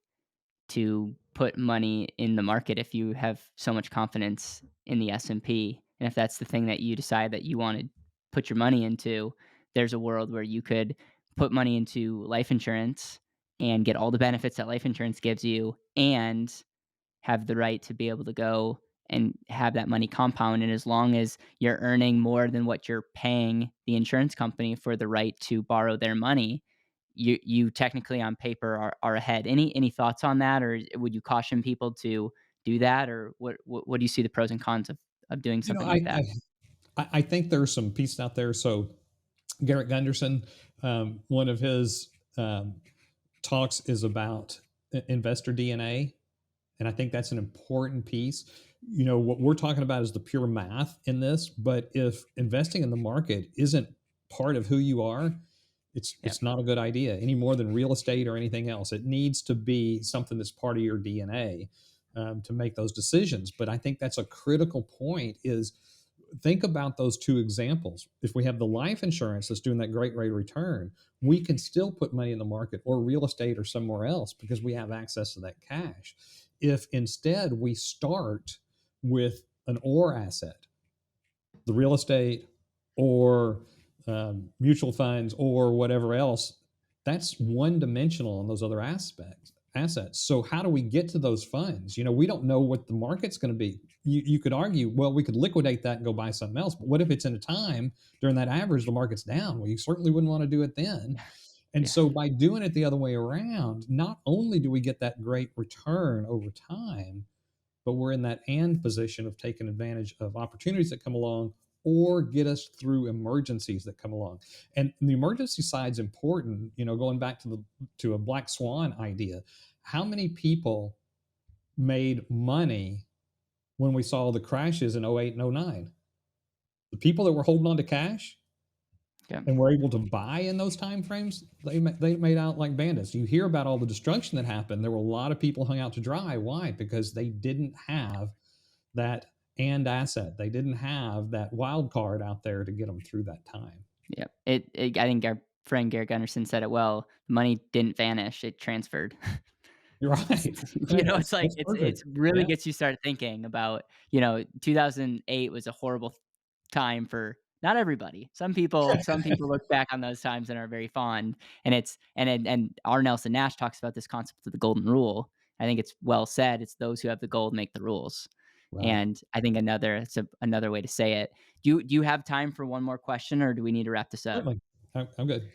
to put money in the market if you have so much confidence in the S&P. And if that's the thing that you decide that you want to put your money into, there's a world where you could put money into life insurance and get all the benefits that life insurance gives you and have the right to be able to go and have that money compound. And as long as you're earning more than what you're paying the insurance company for the right to borrow their money, you technically on paper are ahead. Any thoughts on that, or would you caution people to do that, or what do you see the pros and cons of doing
You know,
something
I
like that?
I, I think there's some pieces out there. So Garrett Gunderson, one of his talks is about investor DNA. And I think that's an important piece. What we're talking about is the pure math in this, but if investing in the market isn't part of who you are,
Yep.
it's not a good idea any more than real estate or anything else. It needs to be something that's part of your DNA to make those decisions. But I think that's a critical point is think about those two examples. If we have the life insurance that's doing that great rate of return, we can still put money in the market or real estate or somewhere else because we have access to that cash. If instead we start with an or asset, the real estate or mutual funds or whatever else, that's one dimensional on those other assets. So how do we get to those funds? We don't know what the market's going to be. You could argue, well, we could liquidate that and go buy something else. But what if it's in a time during that average, the market's down? Well, you certainly wouldn't want to do it then. And
Yeah.
so by doing it the other way around, not only do we get that great return over time, but we're in that and position of taking advantage of opportunities that come along or get us through emergencies that come along. And the emergency side is important, going back to a black swan idea. How many people made money when we saw the crashes in 08 and 09? The people that were holding on to cash
Yep.
and were able to buy in those time frames, they made out like bandits. You hear about all the destruction that happened. There were a lot of people hung out to dry. Why? Because they didn't have that and asset. They didn't have that wild card out there to get them through that time.
Yeah. I think our friend Gary Gunnarsson said it well. Money didn't vanish; it transferred.
You're right.
It's like
That's
it's
perfect.
really
Yeah.
gets you start thinking about, 2008 was a horrible time for not everybody. Some people look back on those times and are very fond, and it's and R. Nelson Nash talks about this concept of the golden rule. I think it's well said. It's those who have the gold make the rules.
Right.
And I think another way to say it. Do you have time for one more question, or do we need to wrap this up?
Certainly. I'm good.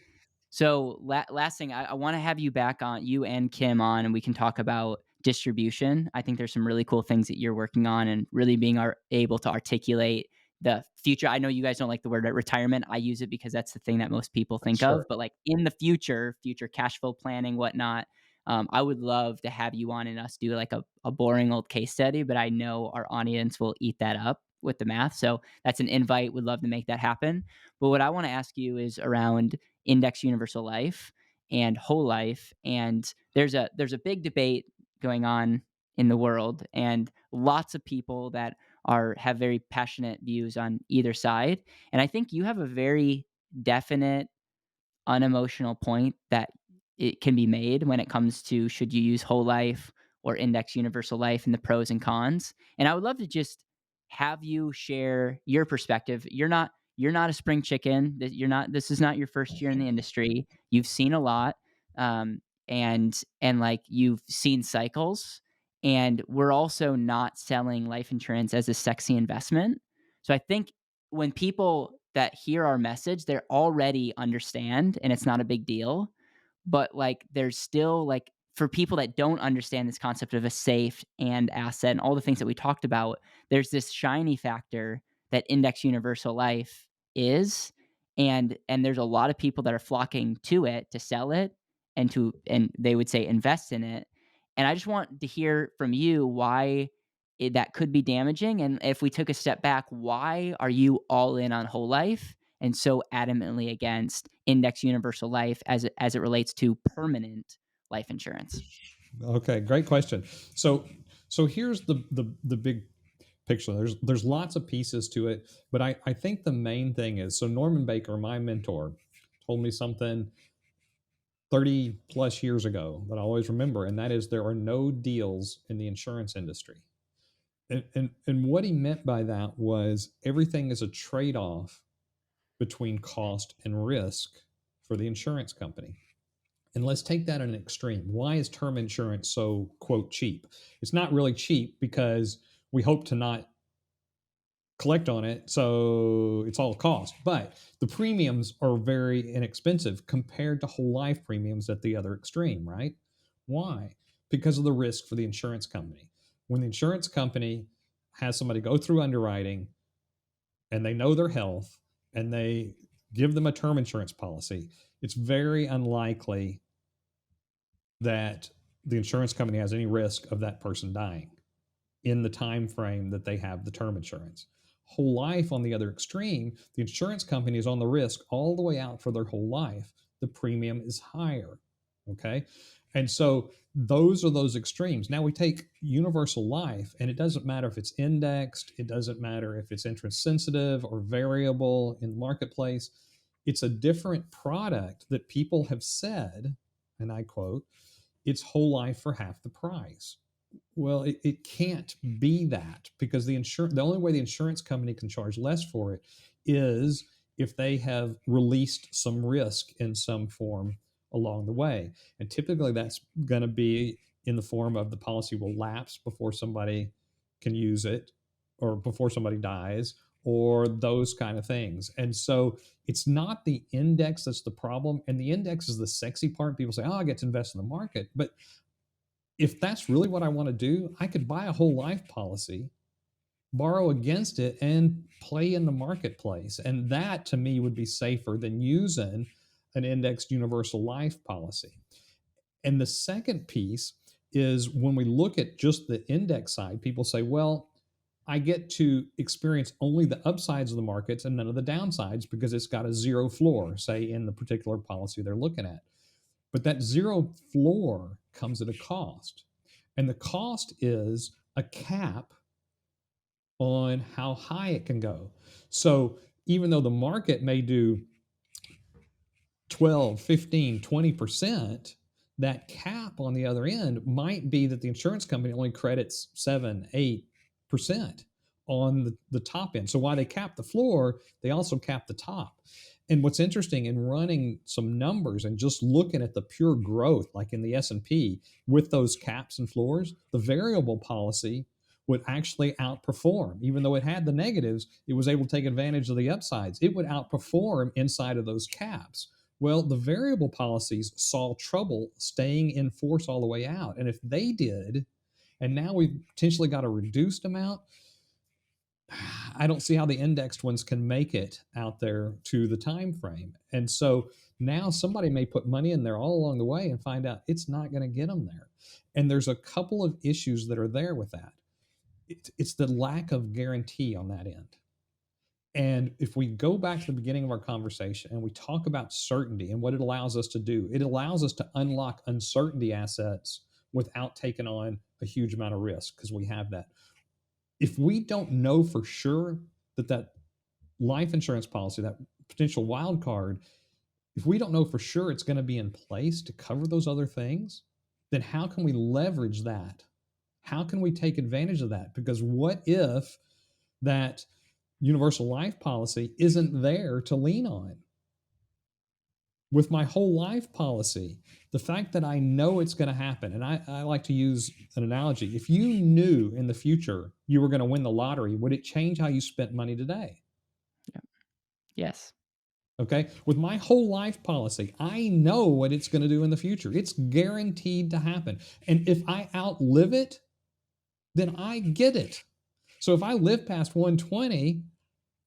So last thing, I want to have you back on, you and Kim on, and we can talk about distribution. I think there's some really cool things that you're working on, and really being able to articulate the future. I know you guys don't like the word retirement. I use it because that's the thing that most people think of.
Sure.
But like in the future cash flow planning, whatnot. I would love to have you on and us do like a boring old case study, but I know our audience will eat that up with the math. So that's an invite. Would love to make that happen. But what I want to ask you is around index universal life and whole life, and there's a big debate going on in the world, and lots of people that have very passionate views on either side. And I think you have a very definite unemotional point that it can be made when it comes to should you use whole life or index universal life and the pros and cons. And I would love to just have you share your perspective. You're not a spring chicken. This is not your first year in the industry. You've seen a lot. And like you've seen cycles. And we're also not selling life insurance as a sexy investment. So I think when people that hear our message, they already understand and it's not a big deal. But like there's still like for people that don't understand this concept of a safe and asset and all the things that we talked about, there's this shiny factor that index universal life is. And there's a lot of people that are flocking to it to sell it and they would say invest in it. And I just want to hear from you why that could be damaging. And if we took a step back, why are you all in on whole life and so adamantly against index universal life as it relates to permanent life insurance?
Okay, great question. So here's the big picture. There's lots of pieces to it, but I think the main thing is, so Norman Baker, my mentor, told me something 30 plus years ago that I always remember, and that is there are no deals in the insurance industry. And what he meant by that was everything is a trade-off between cost and risk for the insurance company. And let's take that at an extreme. Why is term insurance so, quote, cheap? It's not really cheap because we hope to not collect on it, so it's all cost. But the premiums are very inexpensive compared to whole life premiums at the other extreme, right? Why? Because of the risk for the insurance company. When the insurance company has somebody go through underwriting and they know their health and they give them a term insurance policy, it's very unlikely that the insurance company has any risk of that person dying in the time frame that they have the term insurance. Whole life, on the other extreme, the insurance company is on the risk all the way out for their whole life. The premium is higher. Okay. And so those are those extremes. Now we take universal life, and it doesn't matter if it's indexed, it doesn't matter if it's interest sensitive or variable in the marketplace. It's a different product that people have said, and I quote, it's whole life for half the price. Well, it can't be that, because the only way the insurance company can charge less for it is if they have released some risk in some form along the way. And typically that's going to be in the form of the policy will lapse before somebody can use it, or before somebody dies, or those kind of things. And so it's not the index that's the problem. And the index is the sexy part. People say, oh, I get to invest in the market. But if that's really what I want to do, I could buy a whole life policy, borrow against it, and play in the marketplace. And that to me would be safer than using an indexed universal life policy. And the second piece is, when we look at just the index side, people say, well, I get to experience only the upsides of the markets and none of the downsides because it's got a zero floor, say, in the particular policy they're looking at. But that zero floor comes at a cost. And the cost is a cap on how high it can go. So even though the market may do 12, 15, 20%, that cap on the other end might be that the insurance company only credits 7, 8% on the top end. So while they cap the floor, they also cap the top. And what's interesting in running some numbers and just looking at the pure growth, like in the S&P with those caps and floors, the variable policy would actually outperform. Even though it had the negatives, it was able to take advantage of the upsides. It would outperform inside of those caps. Well, the variable policies saw trouble staying in force all the way out. And if they did, and now we've potentially got a reduced amount, I don't see how the indexed ones can make it out there to the time frame. And so now somebody may put money in there all along the way and find out it's not going to get them there. And there's a couple of issues that are there with that. It's the lack of guarantee on that end. And if we go back to the beginning of our conversation and we talk about certainty and what it allows us to do, it allows us to unlock uncertainty assets without taking on a huge amount of risk, because we have that. If we don't know for sure that life insurance policy, that potential wild card, if we don't know for sure it's going to be in place to cover those other things, then how can we leverage that? How can we take advantage of that? Because what if that universal life policy isn't there to lean on? With my whole life policy, the fact that I know it's going to happen, and I like to use an analogy. If you knew in the future you were going to win the lottery, would it change how you spent money today?
Yeah. Yes.
Okay. With my whole life policy, I know what it's going to do in the future. It's guaranteed to happen. And if I outlive it, then I get it. So if I live past 120,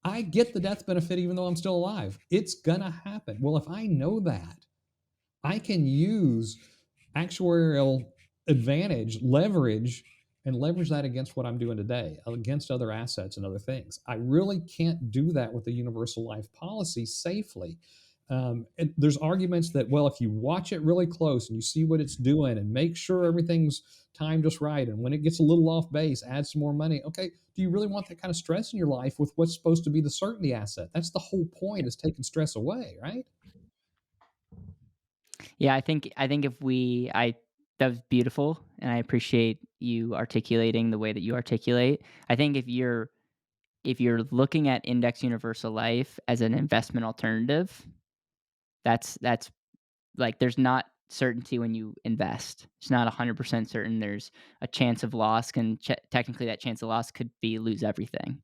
I get the death benefit even though I'm still alive. It's going to happen. Well, if I know that, I can use actuarial advantage, leverage, and leverage that against what I'm doing today, against other assets and other things. I really can't do that with the universal life policy safely. And there's arguments that, well, if you watch it really close and you see what it's doing and make sure everything's timed just right, and when it gets a little off base, add some more money. Okay, do you really want that kind of stress in your life with what's supposed to be the certainty asset? That's the whole point, is taking stress away, right?
Yeah, I think if we I that was beautiful, and I appreciate you articulating the way that you articulate. I think if you're looking at index universal life as an investment alternative, that's like, there's not certainty when you invest. It's not 100% certain. There's a chance of loss, technically that chance of loss could be lose everything.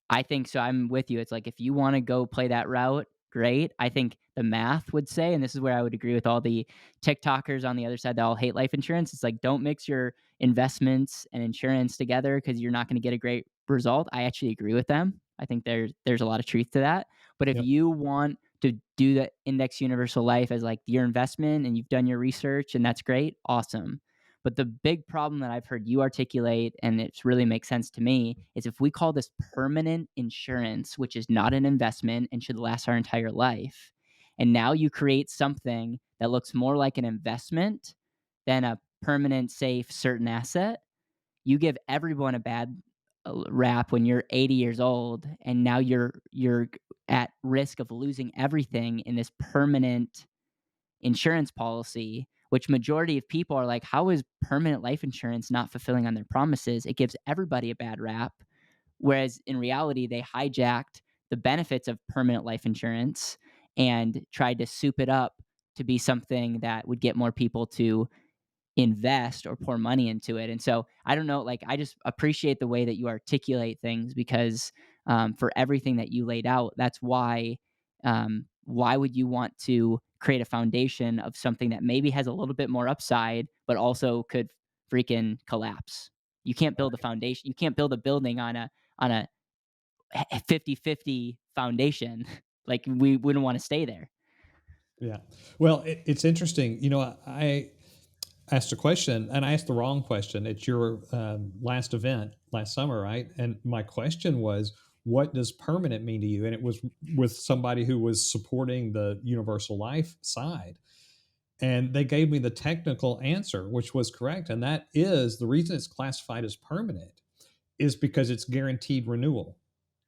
I think so. I'm with you. It's like, if you wanna go play that route, great. I think the math would say, and this is where I would agree with all the TikTokers on the other side that all hate life insurance. It's like, don't mix your investments and insurance together because you're not gonna get a great result. I actually agree with them. I think there's a lot of truth to that. But if
Yep.
you want to do the index universal life as like your investment and you've done your research and that's great, awesome. But the big problem that I've heard you articulate, and it really makes sense to me, is if we call this permanent insurance, which is not an investment and should last our entire life, and now you create something that looks more like an investment than a permanent, safe, certain asset, you give everyone a bad rap when you're 80 years old, and now you're at risk of losing everything in this permanent insurance policy, which majority of people are like, how is permanent life insurance not fulfilling on their promises? It gives everybody a bad rap. Whereas in reality, they hijacked the benefits of permanent life insurance and tried to soup it up to be something that would get more people to invest or pour money into it. And so I don't know, like I just appreciate the way that you articulate things because for everything that you laid out, that's why would you want to create a foundation of something that maybe has a little bit more upside, but also could freaking collapse? You can't build a foundation. You can't build a building on a 50-50 foundation. Like we wouldn't want to stay there.
Yeah. Well, it's interesting. I asked a question, and I asked the wrong question at your last event last summer, right? And my question was, what does permanent mean to you? And it was with somebody who was supporting the universal life side. And they gave me the technical answer, which was correct. And that is the reason it's classified as permanent is because it's guaranteed renewal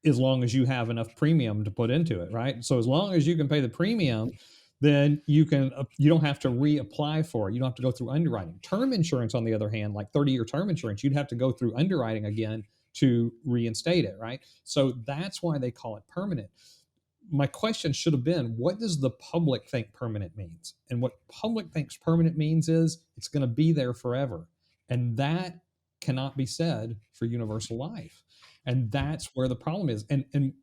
as long as you have enough premium to put into it, right? So as long as you can pay the premium, then you don't have to reapply for it. You don't have to go through underwriting. Term insurance, on the other hand, like 30-year term insurance, you'd have to go through underwriting again to reinstate it, right? So that's why they call it permanent. My question should have been, what does the public think permanent means? And what public thinks permanent means is it's going to be there forever. And that cannot be said for universal life. And that's where the problem is. And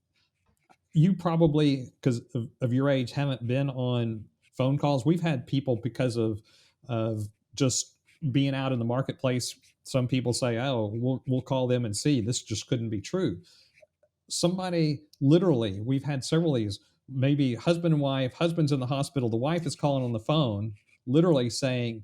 you probably, because of your age, haven't been on phone calls. We've had people, because of just being out in the marketplace, some people say, oh, we'll call them and see. This just couldn't be true. Somebody, literally, we've had several of these, maybe husband and wife, husband's in the hospital, the wife is calling on the phone, literally saying,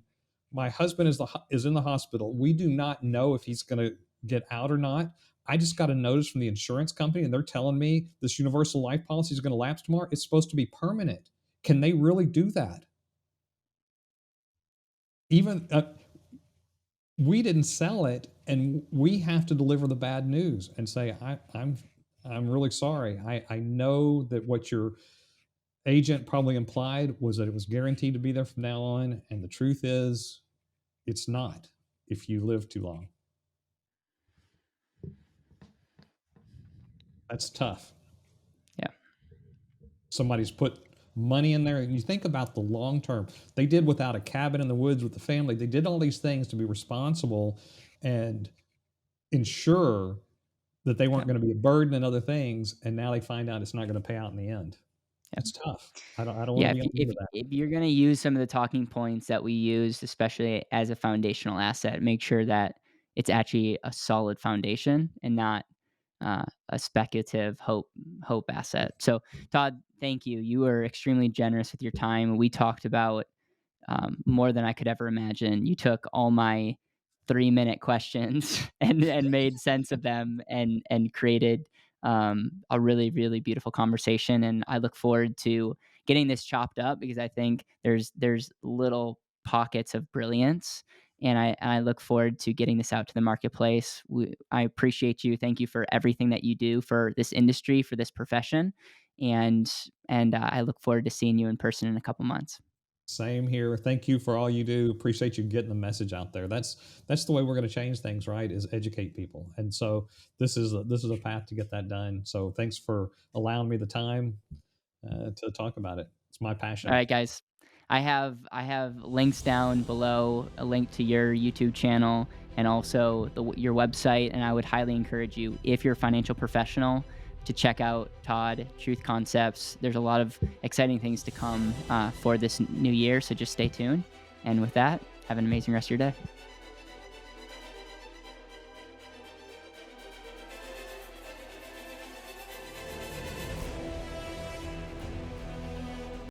my husband is in the hospital. We do not know if he's going to get out or not. I just got a notice from the insurance company and they're telling me this universal life policy is going to lapse tomorrow. It's supposed to be permanent. Can they really do that? Even we didn't sell it, and we have to deliver the bad news and say, I'm really sorry. I know that what your agent probably implied was that it was guaranteed to be there from now on, and the truth is, it's not if you live too long. That's tough.
Yeah.
Somebody's put money in there, and you think about the long term. They did without a cabin in the woods with the family. They did all these things to be responsible and ensure that they weren't going to be a burden and other things, and now they find out it's not going to pay out in the end. It's tough. I don't want to be on the end of that.
If you're going to use some of the talking points that we used, especially as a foundational asset, make sure that it's actually a solid foundation and not a speculative hope asset. So, Todd, thank you. You were extremely generous with your time. We talked about more than I could ever imagine. You took all my 3-minute questions and made sense of them and created a really, really beautiful conversation. And I look forward to getting this chopped up because I think there's little pockets of brilliance. And I look forward to getting this out to the marketplace. I appreciate you. Thank you for everything that you do for this industry, for this profession. And I look forward to seeing you in person in a couple months.
Same here. Thank you for all you do. Appreciate you getting the message out there. That's the way we're going to change things, right? Is educate people. And so this is a path to get that done. So thanks for allowing me the time to talk about it. It's my passion.
All right, guys. I have links down below, a link to your YouTube channel and also your website. And I would highly encourage you, if you're a financial professional, to check out Todd, Truth Concepts. There's a lot of exciting things to come for this new year, so just stay tuned. And with that, have an amazing rest of your day.